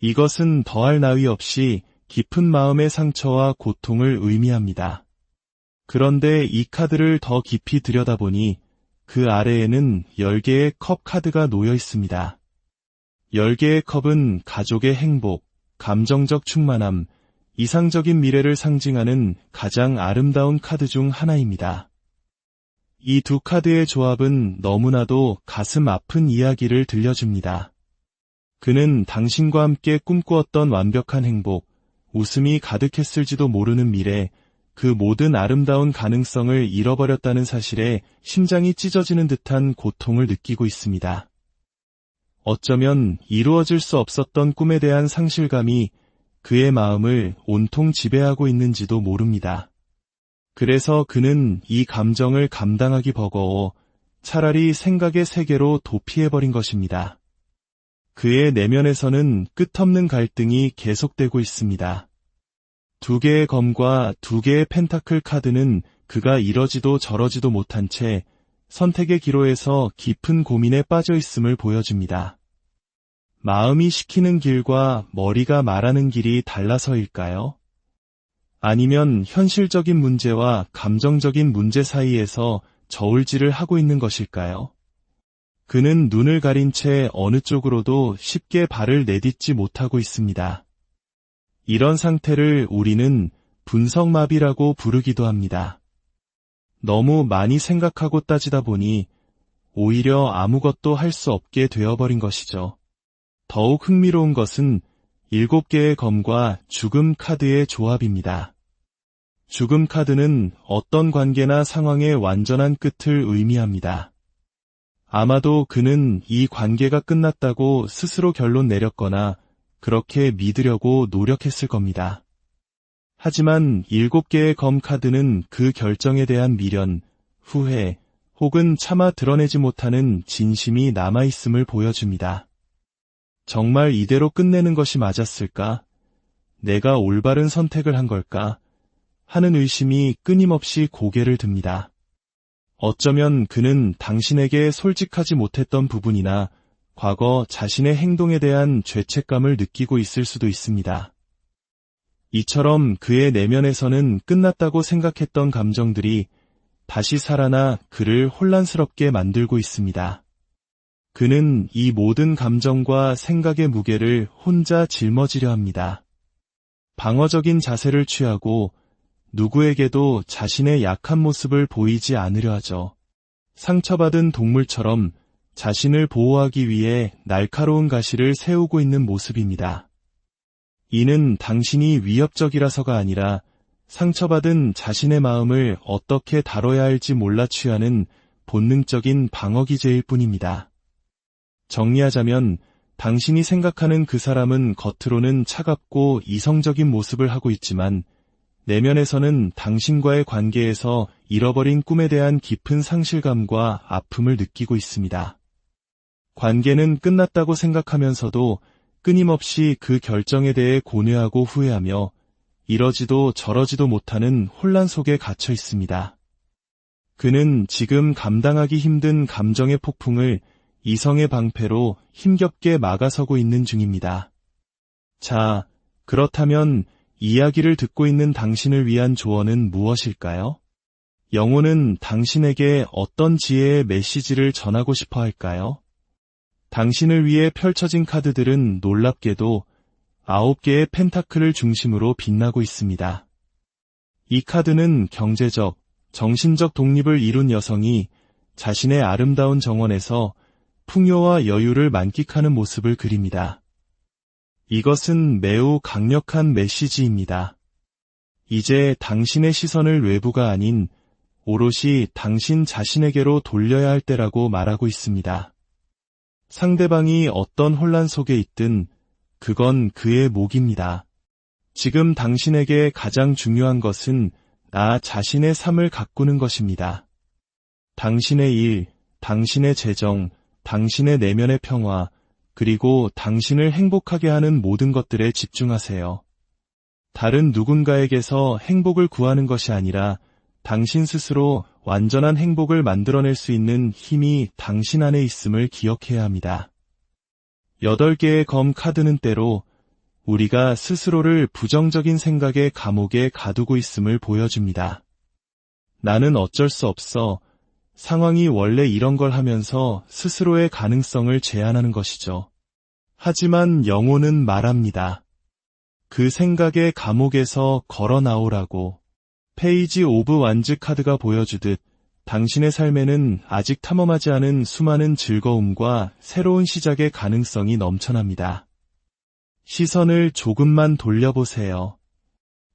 이것은 더할 나위 없이 깊은 마음의 상처와 고통을 의미합니다. 그런데 이 카드를 더 깊이 들여다보니 그 아래에는 10개의 컵 카드가 놓여 있습니다. 10개의 컵은 가족의 행복, 감정적 충만함, 이상적인 미래를 상징하는 가장 아름다운 카드 중 하나입니다. 이 두 카드의 조합은 너무나도 가슴 아픈 이야기를 들려줍니다. 그는 당신과 함께 꿈꾸었던 완벽한 행복, 웃음이 가득했을지도 모르는 미래, 그 모든 아름다운 가능성을 잃어버렸다는 사실에 심장이 찢어지는 듯한 고통을 느끼고 있습니다. 어쩌면 이루어질 수 없었던 꿈에 대한 상실감이 그의 마음을 온통 지배하고 있는지도 모릅니다. 그래서 그는 이 감정을 감당하기 버거워 차라리 생각의 세계로 도피해버린 것입니다. 그의 내면에서는 끝없는 갈등이 계속되고 있습니다. 2개의 검과 2개의 펜타클 카드는 그가 이러지도 저러지도 못한 채 선택의 기로에서 깊은 고민에 빠져 있음을 보여줍니다. 마음이 시키는 길과 머리가 말하는 길이 달라서일까요? 아니면 현실적인 문제와 감정적인 문제 사이에서 저울질을 하고 있는 것일까요? 그는 눈을 가린 채 어느 쪽으로도 쉽게 발을 내딛지 못하고 있습니다. 이런 상태를 우리는 분석마비라고 부르기도 합니다. 너무 많이 생각하고 따지다 보니 오히려 아무것도 할 수 없게 되어버린 것이죠. 더욱 흥미로운 것은 7개의 검과 죽음 카드의 조합입니다. 죽음 카드는 어떤 관계나 상황의 완전한 끝을 의미합니다. 아마도 그는 이 관계가 끝났다고 스스로 결론 내렸거나 그렇게 믿으려고 노력했을 겁니다. 하지만 7개의 검 카드는 그 결정에 대한 미련, 후회, 혹은 차마 드러내지 못하는 진심이 남아있음을 보여줍니다. 정말 이대로 끝내는 것이 맞았을까? 내가 올바른 선택을 한 걸까? 하는 의심이 끊임없이 고개를 듭니다. 어쩌면 그는 당신에게 솔직하지 못했던 부분이나 과거 자신의 행동에 대한 죄책감을 느끼고 있을 수도 있습니다. 이처럼 그의 내면에서는 끝났다고 생각했던 감정들이 다시 살아나 그를 혼란스럽게 만들고 있습니다. 그는 이 모든 감정과 생각의 무게를 혼자 짊어지려 합니다. 방어적인 자세를 취하고 누구에게도 자신의 약한 모습을 보이지 않으려 하죠. 상처받은 동물처럼 자신을 보호하기 위해 날카로운 가시를 세우고 있는 모습입니다. 이는 당신이 위협적이라서가 아니라 상처받은 자신의 마음을 어떻게 다뤄야 할지 몰라 취하는 본능적인 방어 기제일 뿐입니다. 정리하자면 당신이 생각하는 그 사람은 겉으로는 차갑고 이성적인 모습을 하고 있지만 내면에서는 당신과의 관계에서 잃어버린 꿈에 대한 깊은 상실감과 아픔을 느끼고 있습니다. 관계는 끝났다고 생각하면서도 끊임없이 그 결정에 대해 고뇌하고 후회하며 이러지도 저러지도 못하는 혼란 속에 갇혀 있습니다. 그는 지금 감당하기 힘든 감정의 폭풍을 이성의 방패로 힘겹게 막아서고 있는 중입니다. 자, 그렇다면 이야기를 듣고 있는 당신을 위한 조언은 무엇일까요? 영혼은 당신에게 어떤 지혜의 메시지를 전하고 싶어 할까요? 당신을 위해 펼쳐진 카드들은 놀랍게도 9개의 펜타클을 중심으로 빛나고 있습니다. 이 카드는 경제적, 정신적 독립을 이룬 여성이 자신의 아름다운 정원에서 풍요와 여유를 만끽하는 모습을 그립니다. 이것은 매우 강력한 메시지입니다. 이제 당신의 시선을 외부가 아닌 오롯이 당신 자신에게로 돌려야 할 때라고 말하고 있습니다. 상대방이 어떤 혼란 속에 있든 그건 그의 몫입니다. 지금 당신에게 가장 중요한 것은 나 자신의 삶을 가꾸는 것입니다. 당신의 일, 당신의 재정, 당신의 내면의 평화, 그리고 당신을 행복하게 하는 모든 것들에 집중하세요. 다른 누군가에게서 행복을 구하는 것이 아니라 당신 스스로 완전한 행복을 만들어낼 수 있는 힘이 당신 안에 있음을 기억해야 합니다. 8개의 검 카드는 때로 우리가 스스로를 부정적인 생각의 감옥에 가두고 있음을 보여줍니다. 나는 어쩔 수 없어. 상황이 원래 이런 걸 하면서 스스로의 가능성을 제한하는 것이죠. 하지만 영혼은 말합니다. 그 생각의 감옥에서 걸어 나오라고. 페이지 오브 완즈 카드가 보여주듯 당신의 삶에는 아직 탐험하지 않은 수많은 즐거움과 새로운 시작의 가능성이 넘쳐납니다. 시선을 조금만 돌려보세요.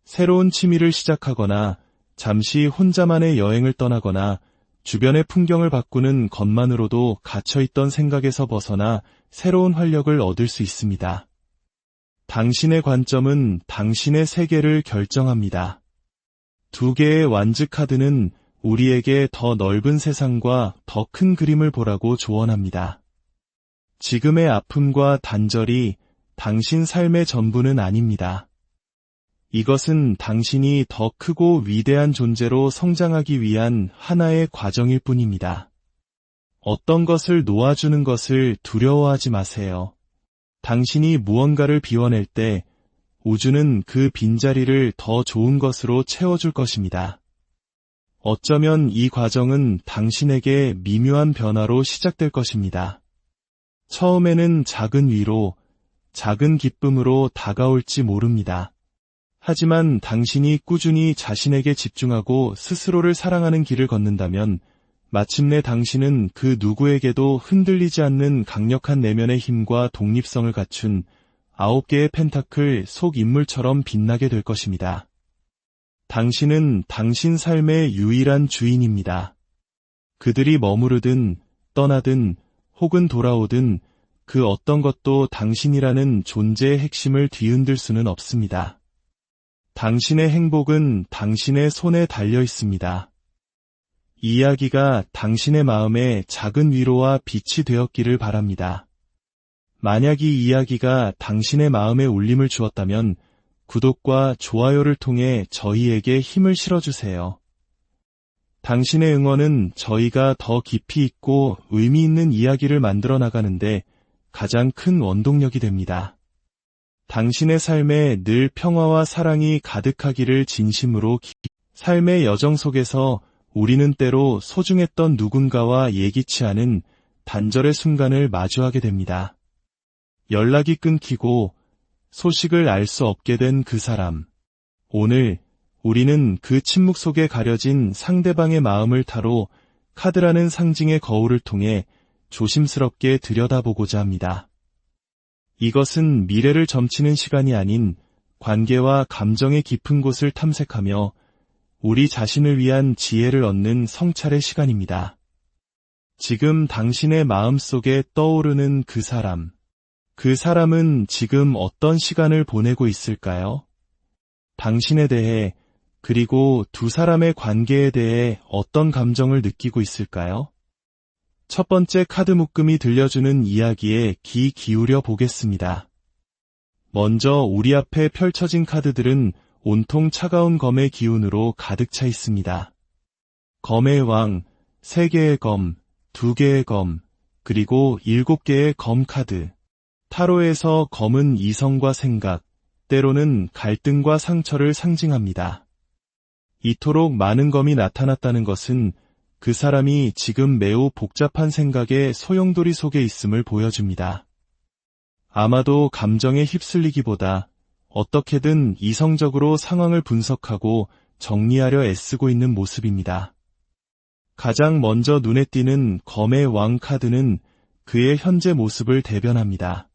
새로운 취미를 시작하거나 잠시 혼자만의 여행을 떠나거나 주변의 풍경을 바꾸는 것만으로도 갇혀있던 생각에서 벗어나 새로운 활력을 얻을 수 있습니다. 당신의 관점은 당신의 세계를 결정합니다. 2개의 완즈 카드는 우리에게 더 넓은 세상과 더 큰 그림을 보라고 조언합니다. 지금의 아픔과 단절이 당신 삶의 전부는 아닙니다. 이것은 당신이 더 크고 위대한 존재로 성장하기 위한 하나의 과정일 뿐입니다. 어떤 것을 놓아주는 것을 두려워하지 마세요. 당신이 무언가를 비워낼 때 우주는 그 빈자리를 더 좋은 것으로 채워줄 것입니다. 어쩌면 이 과정은 당신에게 미묘한 변화로 시작될 것입니다. 처음에는 작은 위로, 작은 기쁨으로 다가올지 모릅니다. 하지만 당신이 꾸준히 자신에게 집중하고 스스로를 사랑하는 길을 걷는다면 마침내 당신은 그 누구에게도 흔들리지 않는 강력한 내면의 힘과 독립성을 갖춘 9개의 펜타클 속 인물처럼 빛나게 될 것입니다. 당신은 당신 삶의 유일한 주인입니다. 그들이 머무르든 떠나든 혹은 돌아오든 그 어떤 것도 당신이라는 존재의 핵심을 뒤흔들 수는 없습니다. 당신의 행복은 당신의 손에 달려 있습니다. 이 이야기가 당신의 마음에 작은 위로와 빛이 되었기를 바랍니다. 만약 이 이야기가 당신의 마음에 울림을 주었다면 구독과 좋아요를 통해 저희에게 힘을 실어주세요. 당신의 응원은 저희가 더 깊이 있고 의미 있는 이야기를 만들어 나가는데 가장 큰 원동력이 됩니다. 당신의 삶에 늘 평화와 사랑이 가득하기를 진심으로 삶의 여정 속에서 우리는 때로 소중했던 누군가와 예기치 않은 단절의 순간을 마주하게 됩니다. 연락이 끊기고 소식을 알 수 없게 된 그 사람. 오늘 우리는 그 침묵 속에 가려진 상대방의 마음을 타로 카드라는 상징의 거울을 통해 조심스럽게 들여다보고자 합니다. 이것은 미래를 점치는 시간이 아닌 관계와 감정의 깊은 곳을 탐색하며 우리 자신을 위한 지혜를 얻는 성찰의 시간입니다. 지금 당신의 마음속에 떠오르는 그 사람. 그 사람은 지금 어떤 시간을 보내고 있을까요? 당신에 대해 그리고 두 사람의 관계에 대해 어떤 감정을 느끼고 있을까요? 첫 번째 카드 묶음이 들려주는 이야기에 귀 기울여 보겠습니다. 먼저 우리 앞에 펼쳐진 카드들은 온통 차가운 검의 기운으로 가득 차 있습니다. 검의 왕, 3개의 검, 2개의 검, 그리고 7개의 검 카드. 타로에서 검은 이성과 생각, 때로는 갈등과 상처를 상징합니다. 이토록 많은 검이 나타났다는 것은 그 사람이 지금 매우 복잡한 생각의 소용돌이 속에 있음을 보여줍니다. 아마도 감정에 휩쓸리기보다 어떻게든 이성적으로 상황을 분석하고 정리하려 애쓰고 있는 모습입니다. 가장 먼저 눈에 띄는 검의 왕 카드는 그의 현재 모습을 대변합니다.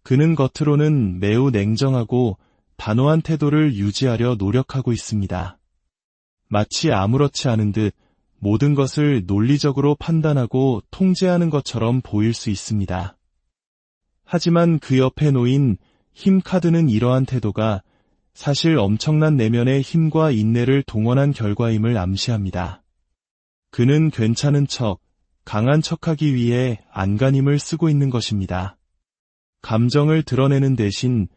그는 겉으로는 매우 냉정하고 단호한 태도를 유지하려 노력하고 있습니다. 마치 아무렇지 않은 듯 모든 것을 논리적으로 판단하고 통제하는 것처럼 보일 수 있습니다. 하지만 그 옆에 놓인 힘 카드는 이러한 태도가 사실 엄청난 내면의 힘과 인내를 동원한 결과임을 암시합니다. 그는 괜찮은 척, 강한 척하기 위해 안간힘을 쓰고 있는 것입니다. 감정을 드러내는 대신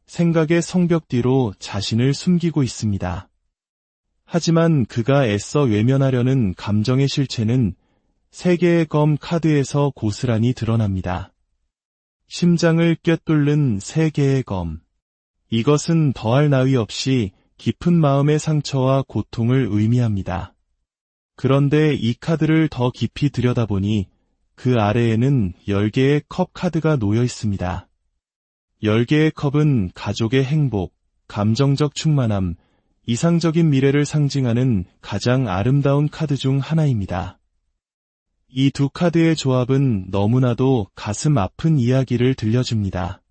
생각의 성벽 뒤로 자신을 숨기고 있습니다. 하지만 그가 애써 외면하려는 감정의 실체는 3개의 검 카드에서 고스란히 드러납니다. 심장을 꿰뚫는 3개의 검. 이것은 더할 나위 없이 깊은 마음의 상처와 고통을 의미합니다. 그런데 이 카드를 더 깊이 들여다보니 그 아래에는 10개의 컵 카드가 놓여 있습니다. 10개의 컵은 가족의 행복, 감정적 충만함, 이상적인 미래를 상징하는 가장 아름다운 카드 중 하나입니다. 이 두 카드의 조합은 너무나도 가슴 아픈 이야기를 들려줍니다.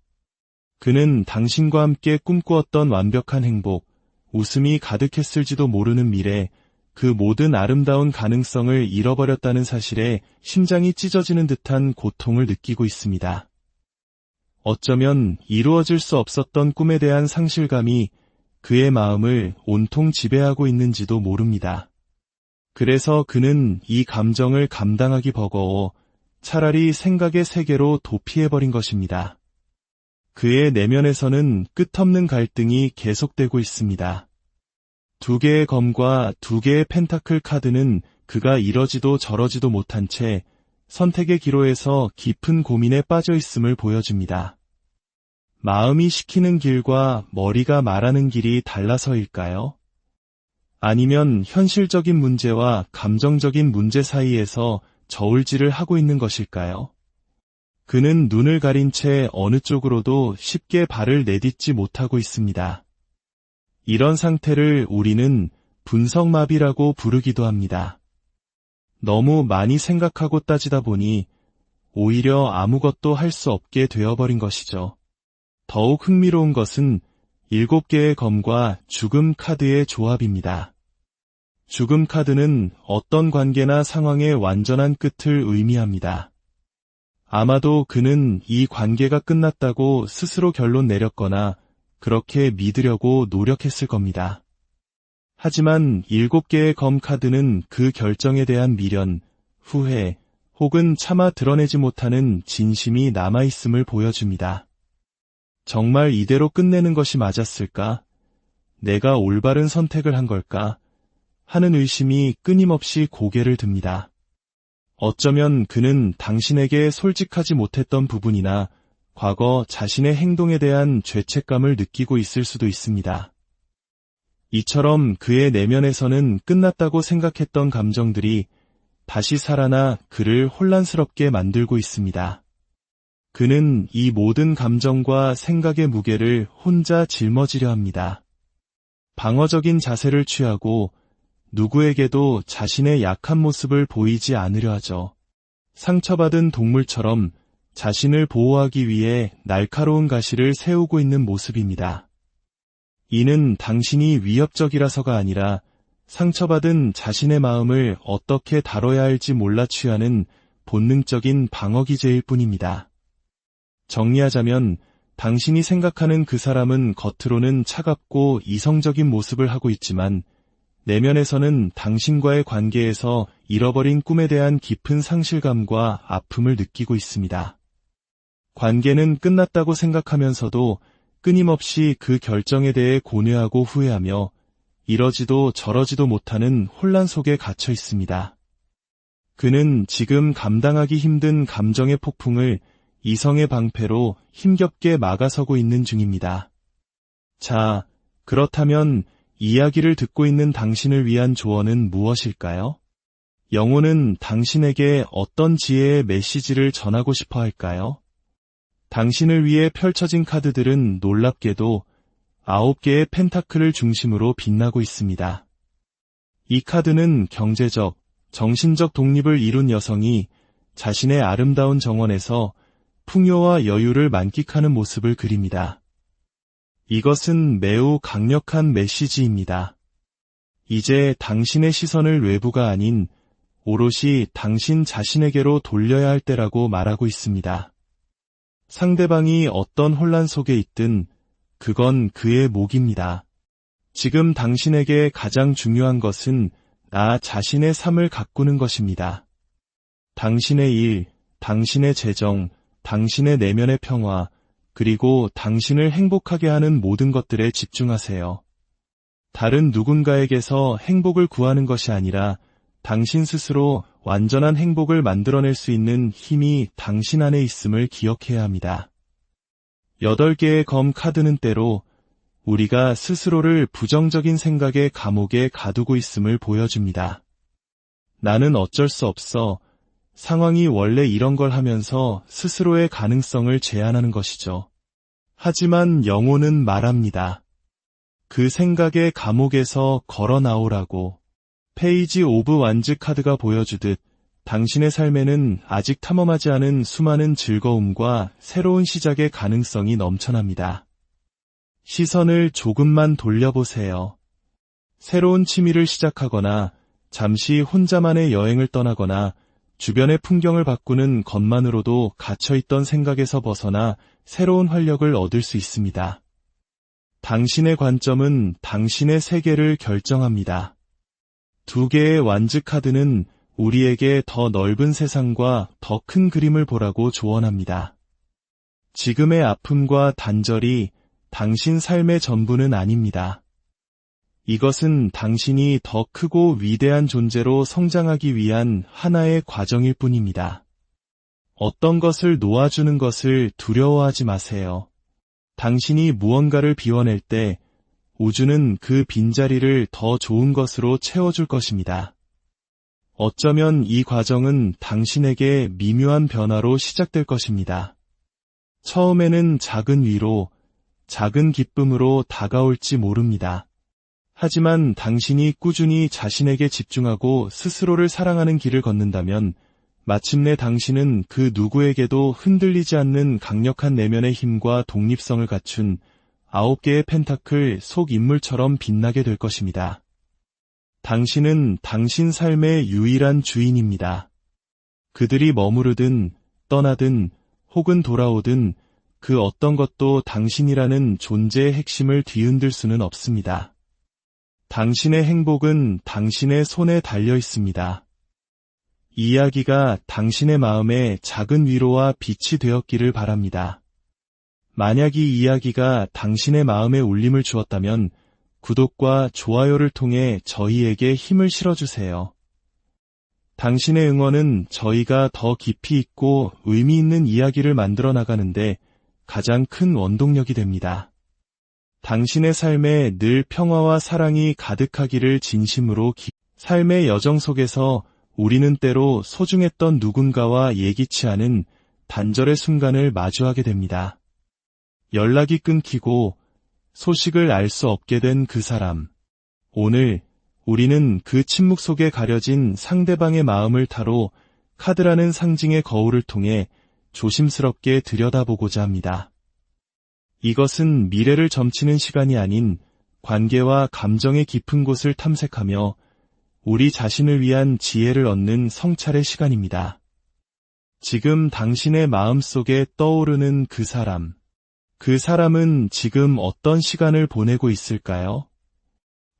그는 당신과 함께 꿈꾸었던 완벽한 행복, 웃음이 가득했을지도 모르는 미래, 그 모든 아름다운 가능성을 잃어버렸다는 사실에 심장이 찢어지는 듯한 고통을 느끼고 있습니다. 어쩌면 이루어질 수 없었던 꿈에 대한 상실감이 그의 마음을 온통 지배하고 있는지도 모릅니다. 그래서 그는 이 감정을 감당하기 버거워 차라리 생각의 세계로 도피해버린 것입니다. 그의 내면에서는 끝없는 갈등이 계속되고 있습니다. 2개의 검과 2개의 펜타클 카드는 그가 이러지도 저러지도 못한 채 선택의 기로에서 깊은 고민에 빠져 있음을 보여줍니다. 마음이 시키는 길과 머리가 말하는 길이 달라서일까요? 아니면 현실적인 문제와 감정적인 문제 사이에서 저울질을 하고 있는 것일까요? 그는 눈을 가린 채 어느 쪽으로도 쉽게 발을 내딛지 못하고 있습니다. 이런 상태를 우리는 분석마비라고 부르기도 합니다. 너무 많이 생각하고 따지다 보니 오히려 아무것도 할 수 없게 되어버린 것이죠. 더욱 흥미로운 것은 7개의 검과 죽음 카드의 조합입니다. 죽음 카드는 어떤 관계나 상황의 완전한 끝을 의미합니다. 아마도 그는 이 관계가 끝났다고 스스로 결론 내렸거나 그렇게 믿으려고 노력했을 겁니다. 하지만 7개의 검 카드는 그 결정에 대한 미련, 후회, 혹은 차마 드러내지 못하는 진심이 남아있음을 보여줍니다. 정말 이대로 끝내는 것이 맞았을까? 내가 올바른 선택을 한 걸까? 하는 의심이 끊임없이 고개를 듭니다. 어쩌면 그는 당신에게 솔직하지 못했던 부분이나 과거 자신의 행동에 대한 죄책감을 느끼고 있을 수도 있습니다. 이처럼 그의 내면에서는 끝났다고 생각했던 감정들이 다시 살아나 그를 혼란스럽게 만들고 있습니다. 그는 이 모든 감정과 생각의 무게를 혼자 짊어지려 합니다. 방어적인 자세를 취하고 누구에게도 자신의 약한 모습을 보이지 않으려 하죠. 상처받은 동물처럼 자신을 보호하기 위해 날카로운 가시를 세우고 있는 모습입니다. 이는 당신이 위협적이라서가 아니라 상처받은 자신의 마음을 어떻게 다뤄야 할지 몰라 취하는 본능적인 방어 기제일 뿐입니다. 정리하자면 당신이 생각하는 그 사람은 겉으로는 차갑고 이성적인 모습을 하고 있지만 내면에서는 당신과의 관계에서 잃어버린 꿈에 대한 깊은 상실감과 아픔을 느끼고 있습니다. 관계는 끝났다고 생각하면서도 끊임없이 그 결정에 대해 고뇌하고 후회하며 이러지도 저러지도 못하는 혼란 속에 갇혀 있습니다. 그는 지금 감당하기 힘든 감정의 폭풍을 이성의 방패로 힘겹게 막아서고 있는 중입니다. 자, 그렇다면 이야기를 듣고 있는 당신을 위한 조언은 무엇일까요? 영혼은 당신에게 어떤 지혜의 메시지를 전하고 싶어 할까요? 당신을 위해 펼쳐진 카드들은 놀랍게도 9개의 펜타클을 중심으로 빛나고 있습니다. 이 카드는 경제적, 정신적 독립을 이룬 여성이 자신의 아름다운 정원에서 풍요와 여유를 만끽하는 모습을 그립니다. 이것은 매우 강력한 메시지입니다. 이제 당신의 시선을 외부가 아닌 오롯이 당신 자신에게로 돌려야 할 때라고 말하고 있습니다. 상대방이 어떤 혼란 속에 있든 그건 그의 몫입니다. 지금 당신에게 가장 중요한 것은 나 자신의 삶을 가꾸는 것입니다. 당신의 일, 당신의 재정, 당신의 내면의 평화, 그리고 당신을 행복하게 하는 모든 것들에 집중하세요. 다른 누군가에게서 행복을 구하는 것이 아니라 당신 스스로 완전한 행복을 만들어낼 수 있는 힘이 당신 안에 있음을 기억해야 합니다. 8개의 검 카드는 때로 우리가 스스로를 부정적인 생각의 감옥에 가두고 있음을 보여줍니다. 나는 어쩔 수 없어. 상황이 원래 이런 걸 하면서 스스로의 가능성을 제한하는 것이죠. 하지만 영혼은 말합니다. 그 생각의 감옥에서 걸어 나오라고. 페이지 오브 완즈 카드가 보여주듯 당신의 삶에는 아직 탐험하지 않은 수많은 즐거움과 새로운 시작의 가능성이 넘쳐납니다. 시선을 조금만 돌려보세요. 새로운 취미를 시작하거나 잠시 혼자만의 여행을 떠나거나 주변의 풍경을 바꾸는 것만으로도 갇혀있던 생각에서 벗어나 새로운 활력을 얻을 수 있습니다. 당신의 관점은 당신의 세계를 결정합니다. 2개의 완즈 카드는 우리에게 더 넓은 세상과 더 큰 그림을 보라고 조언합니다. 지금의 아픔과 단절이 당신 삶의 전부는 아닙니다. 이것은 당신이 더 크고 위대한 존재로 성장하기 위한 하나의 과정일 뿐입니다. 어떤 것을 놓아주는 것을 두려워하지 마세요. 당신이 무언가를 비워낼 때 우주는 그 빈자리를 더 좋은 것으로 채워줄 것입니다. 어쩌면 이 과정은 당신에게 미묘한 변화로 시작될 것입니다. 처음에는 작은 위로, 작은 기쁨으로 다가올지 모릅니다. 하지만 당신이 꾸준히 자신에게 집중하고 스스로를 사랑하는 길을 걷는다면 마침내 당신은 그 누구에게도 흔들리지 않는 강력한 내면의 힘과 독립성을 갖춘 9개의 펜타클 속 인물처럼 빛나게 될 것입니다. 당신은 당신 삶의 유일한 주인입니다. 그들이 머무르든 떠나든 혹은 돌아오든 그 어떤 것도 당신이라는 존재의 핵심을 뒤흔들 수는 없습니다. 당신의 행복은 당신의 손에 달려 있습니다. 이 이야기가 당신의 마음에 작은 위로와 빛이 되었기를 바랍니다. 만약 이 이야기가 당신의 마음에 울림을 주었다면 구독과 좋아요를 통해 저희에게 힘을 실어주세요. 당신의 응원은 저희가 더 깊이 있고 의미 있는 이야기를 만들어 나가는데 가장 큰 원동력이 됩니다. 당신의 삶에 늘 평화와 사랑이 가득하기를 진심으로 삶의 여정 속에서 우리는 때로 소중했던 누군가와 예기치 않은 단절의 순간을 마주하게 됩니다. 연락이 끊기고 소식을 알 수 없게 된 그 사람. 오늘 우리는 그 침묵 속에 가려진 상대방의 마음을 타로 카드라는 상징의 거울을 통해 조심스럽게 들여다보고자 합니다. 이것은 미래를 점치는 시간이 아닌 관계와 감정의 깊은 곳을 탐색하며 우리 자신을 위한 지혜를 얻는 성찰의 시간입니다. 지금 당신의 마음속에 떠오르는 그 사람. 그 사람은 지금 어떤 시간을 보내고 있을까요?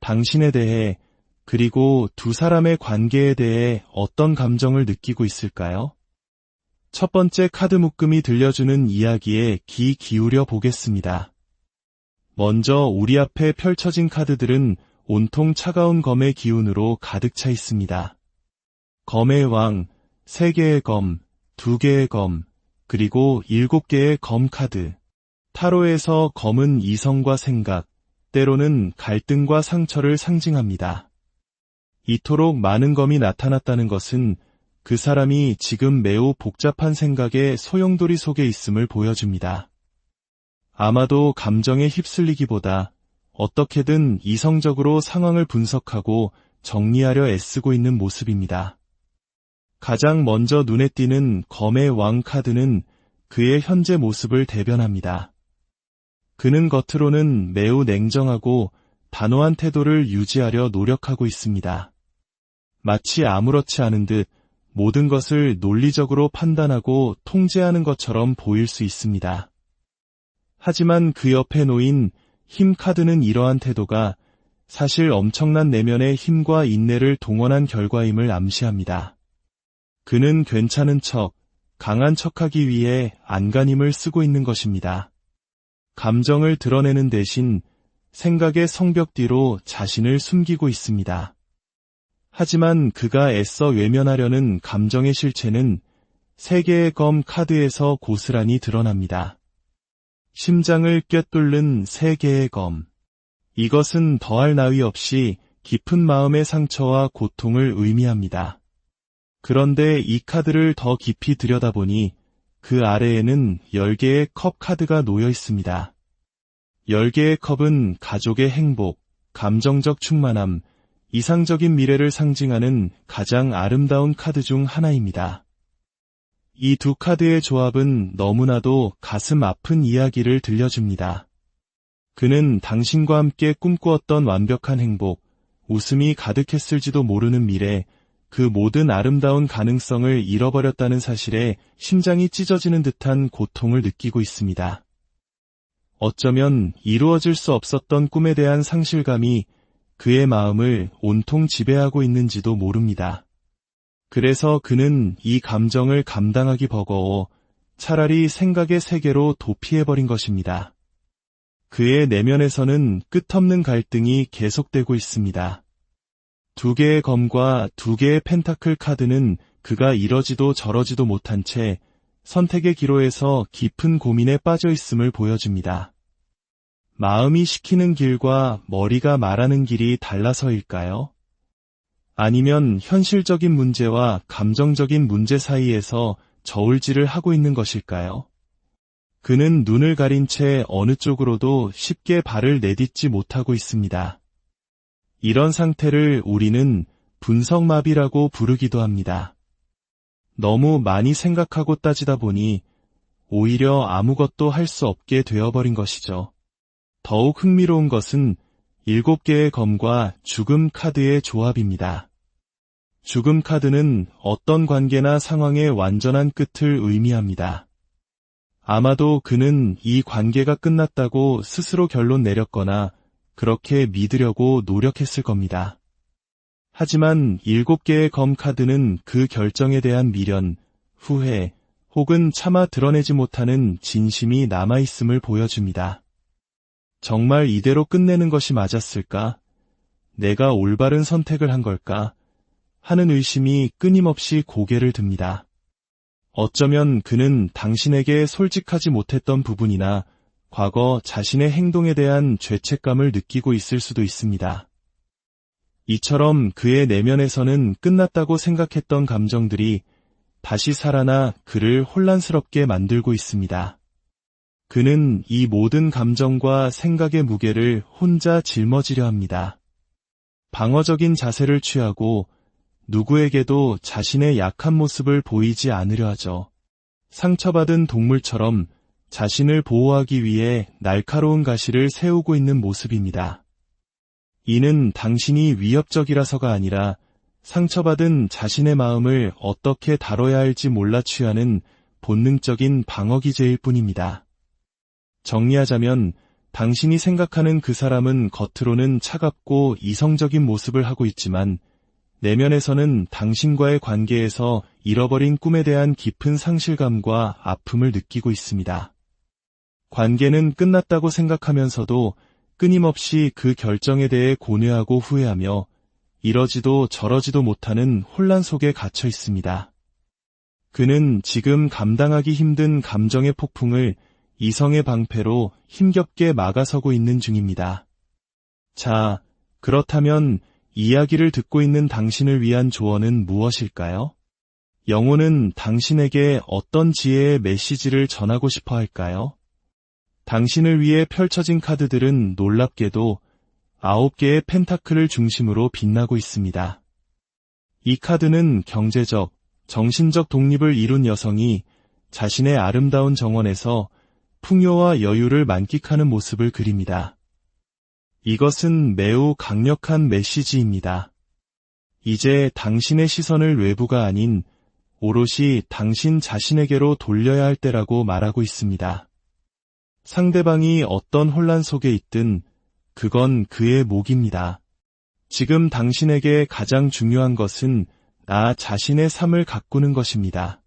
당신에 대해 그리고 두 사람의 관계에 대해 어떤 감정을 느끼고 있을까요? 첫 번째 카드 묶음이 들려주는 이야기에 귀 기울여 보겠습니다. 먼저 우리 앞에 펼쳐진 카드들은 온통 차가운 검의 기운으로 가득 차 있습니다. 검의 왕, 3개의 검, 2개의 검, 그리고 7개의 검 카드. 타로에서 검은 이성과 생각, 때로는 갈등과 상처를 상징합니다. 이토록 많은 검이 나타났다는 것은 그 사람이 지금 매우 복잡한 생각의 소용돌이 속에 있음을 보여줍니다. 아마도 감정에 휩쓸리기보다 어떻게든 이성적으로 상황을 분석하고 정리하려 애쓰고 있는 모습입니다. 가장 먼저 눈에 띄는 검의 왕 카드는 그의 현재 모습을 대변합니다. 그는 겉으로는 매우 냉정하고 단호한 태도를 유지하려 노력하고 있습니다. 마치 아무렇지 않은 듯 모든 것을 논리적으로 판단하고 통제하는 것처럼 보일 수 있습니다. 하지만 그 옆에 놓인 힘 카드는 이러한 태도가 사실 엄청난 내면의 힘과 인내를 동원한 결과임을 암시합니다. 그는 괜찮은 척, 강한 척하기 위해 안간힘을 쓰고 있는 것입니다. 감정을 드러내는 대신 생각의 성벽 뒤로 자신을 숨기고 있습니다. 하지만 그가 애써 외면하려는 감정의 실체는 3개의 검 카드에서 고스란히 드러납니다. 심장을 꿰뚫는 3개의 검. 이것은 더할 나위 없이 깊은 마음의 상처와 고통을 의미합니다. 그런데 이 카드를 더 깊이 들여다보니 그 아래에는 10개의 컵 카드가 놓여 있습니다. 10개의 컵은 가족의 행복, 감정적 충만함, 이상적인 미래를 상징하는 가장 아름다운 카드 중 하나입니다. 이 두 카드의 조합은 너무나도 가슴 아픈 이야기를 들려줍니다. 그는 당신과 함께 꿈꾸었던 완벽한 행복, 웃음이 가득했을지도 모르는 미래, 그 모든 아름다운 가능성을 잃어버렸다는 사실에 심장이 찢어지는 듯한 고통을 느끼고 있습니다. 어쩌면 이루어질 수 없었던 꿈에 대한 상실감이 그의 마음을 온통 지배하고 있는지도 모릅니다. 그래서 그는 이 감정을 감당하기 버거워 차라리 생각의 세계로 도피해버린 것입니다. 그의 내면에서는 끝없는 갈등이 계속되고 있습니다. 2개의 검과 2개의 펜타클 카드는 그가 이러지도 저러지도 못한 채 선택의 기로에서 깊은 고민에 빠져 있음을 보여줍니다. 마음이 시키는 길과 머리가 말하는 길이 달라서일까요? 아니면 현실적인 문제와 감정적인 문제 사이에서 저울질을 하고 있는 것일까요? 그는 눈을 가린 채 어느 쪽으로도 쉽게 발을 내딛지 못하고 있습니다. 이런 상태를 우리는 분석마비라고 부르기도 합니다. 너무 많이 생각하고 따지다 보니 오히려 아무것도 할 수 없게 되어버린 것이죠. 더욱 흥미로운 것은 7개의 검과 죽음 카드의 조합입니다. 죽음 카드는 어떤 관계나 상황의 완전한 끝을 의미합니다. 아마도 그는 이 관계가 끝났다고 스스로 결론 내렸거나 그렇게 믿으려고 노력했을 겁니다. 하지만 7개의 검 카드는 그 결정에 대한 미련, 후회, 혹은 차마 드러내지 못하는 진심이 남아있음을 보여줍니다. 정말 이대로 끝내는 것이 맞았을까? 내가 올바른 선택을 한 걸까? 하는 의심이 끊임없이 고개를 듭니다. 어쩌면 그는 당신에게 솔직하지 못했던 부분이나 과거 자신의 행동에 대한 죄책감을 느끼고 있을 수도 있습니다. 이처럼 그의 내면에서는 끝났다고 생각했던 감정들이 다시 살아나 그를 혼란스럽게 만들고 있습니다. 그는 이 모든 감정과 생각의 무게를 혼자 짊어지려 합니다. 방어적인 자세를 취하고 누구에게도 자신의 약한 모습을 보이지 않으려 하죠. 상처받은 동물처럼 자신을 보호하기 위해 날카로운 가시를 세우고 있는 모습입니다. 이는 당신이 위협적이라서가 아니라 상처받은 자신의 마음을 어떻게 다뤄야 할지 몰라 취하는 본능적인 방어 기제일 뿐입니다. 정리하자면 당신이 생각하는 그 사람은 겉으로는 차갑고 이성적인 모습을 하고 있지만 내면에서는 당신과의 관계에서 잃어버린 꿈에 대한 깊은 상실감과 아픔을 느끼고 있습니다. 관계는 끝났다고 생각하면서도 끊임없이 그 결정에 대해 고뇌하고 후회하며 이러지도 저러지도 못하는 혼란 속에 갇혀 있습니다. 그는 지금 감당하기 힘든 감정의 폭풍을 이성의 방패로 힘겹게 막아서고 있는 중입니다. 자, 그렇다면 이야기를 듣고 있는 당신을 위한 조언은 무엇일까요? 영혼은 당신에게 어떤 지혜의 메시지를 전하고 싶어 할까요? 당신을 위해 펼쳐진 카드들은 놀랍게도 9개의 펜타클을 중심으로 빛나고 있습니다. 이 카드는 경제적, 정신적 독립을 이룬 여성이 자신의 아름다운 정원에서 풍요와 여유를 만끽하는 모습을 그립니다. 이것은 매우 강력한 메시지입니다. 이제 당신의 시선을 외부가 아닌 오롯이 당신 자신에게로 돌려야 할 때라고 말하고 있습니다. 상대방이 어떤 혼란 속에 있든 그건 그의 몫입니다. 지금 당신에게 가장 중요한 것은 나 자신의 삶을 가꾸는 것입니다.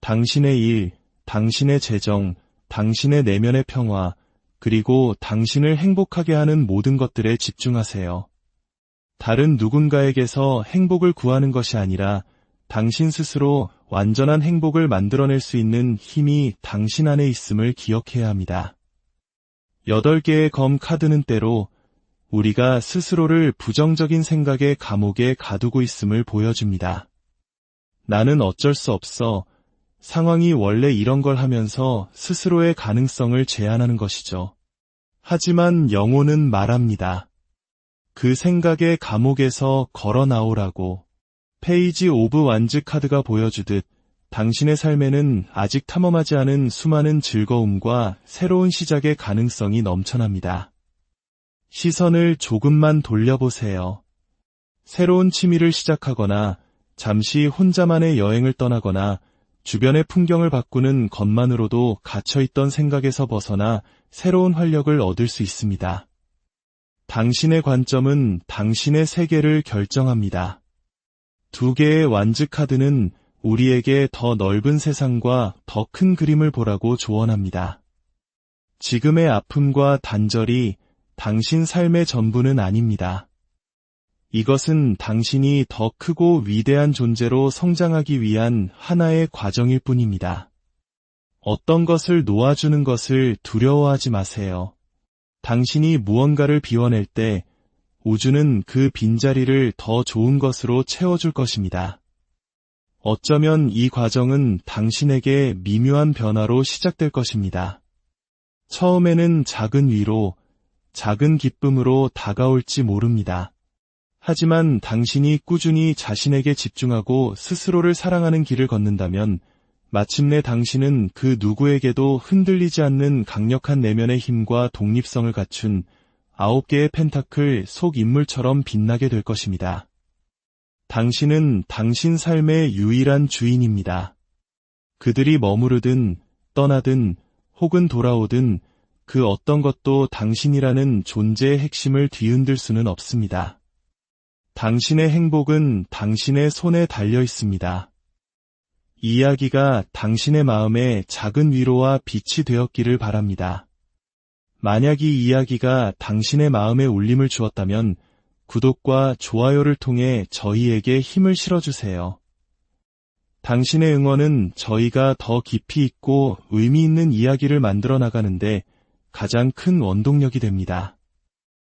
당신의 일, 당신의 재정, 당신의 내면의 평화, 그리고 당신을 행복하게 하는 모든 것들에 집중하세요. 다른 누군가에게서 행복을 구하는 것이 아니라 당신 스스로 완전한 행복을 만들어낼 수 있는 힘이 당신 안에 있음을 기억해야 합니다. 8개의 검 카드는 때로 우리가 스스로를 부정적인 생각의 감옥에 가두고 있음을 보여줍니다. 나는 어쩔 수 없어. 상황이 원래 이런 걸 하면서 스스로의 가능성을 제한하는 것이죠. 하지만 영혼은 말합니다. 그 생각의 감옥에서 걸어 나오라고. 페이지 오브 완즈 카드가 보여주듯 당신의 삶에는 아직 탐험하지 않은 수많은 즐거움과 새로운 시작의 가능성이 넘쳐납니다. 시선을 조금만 돌려보세요. 새로운 취미를 시작하거나 잠시 혼자만의 여행을 떠나거나 주변의 풍경을 바꾸는 것만으로도 갇혀있던 생각에서 벗어나 새로운 활력을 얻을 수 있습니다. 당신의 관점은 당신의 세계를 결정합니다. 2개의 완즈 카드는 우리에게 더 넓은 세상과 더 큰 그림을 보라고 조언합니다. 지금의 아픔과 단절이 당신 삶의 전부는 아닙니다. 이것은 당신이 더 크고 위대한 존재로 성장하기 위한 하나의 과정일 뿐입니다. 어떤 것을 놓아주는 것을 두려워하지 마세요. 당신이 무언가를 비워낼 때 우주는 그 빈자리를 더 좋은 것으로 채워줄 것입니다. 어쩌면 이 과정은 당신에게 미묘한 변화로 시작될 것입니다. 처음에는 작은 위로, 작은 기쁨으로 다가올지 모릅니다. 하지만 당신이 꾸준히 자신에게 집중하고 스스로를 사랑하는 길을 걷는다면 마침내 당신은 그 누구에게도 흔들리지 않는 강력한 내면의 힘과 독립성을 갖춘 9개의 펜타클 속 인물처럼 빛나게 될 것입니다. 당신은 당신 삶의 유일한 주인입니다. 그들이 머무르든 떠나든 혹은 돌아오든 그 어떤 것도 당신이라는 존재의 핵심을 뒤흔들 수는 없습니다. 당신의 행복은 당신의 손에 달려 있습니다. 이 이야기가 당신의 마음에 작은 위로와 빛이 되었기를 바랍니다. 만약 이 이야기가 당신의 마음에 울림을 주었다면 구독과 좋아요를 통해 저희에게 힘을 실어주세요. 당신의 응원은 저희가 더 깊이 있고 의미 있는 이야기를 만들어 나가는데 가장 큰 원동력이 됩니다.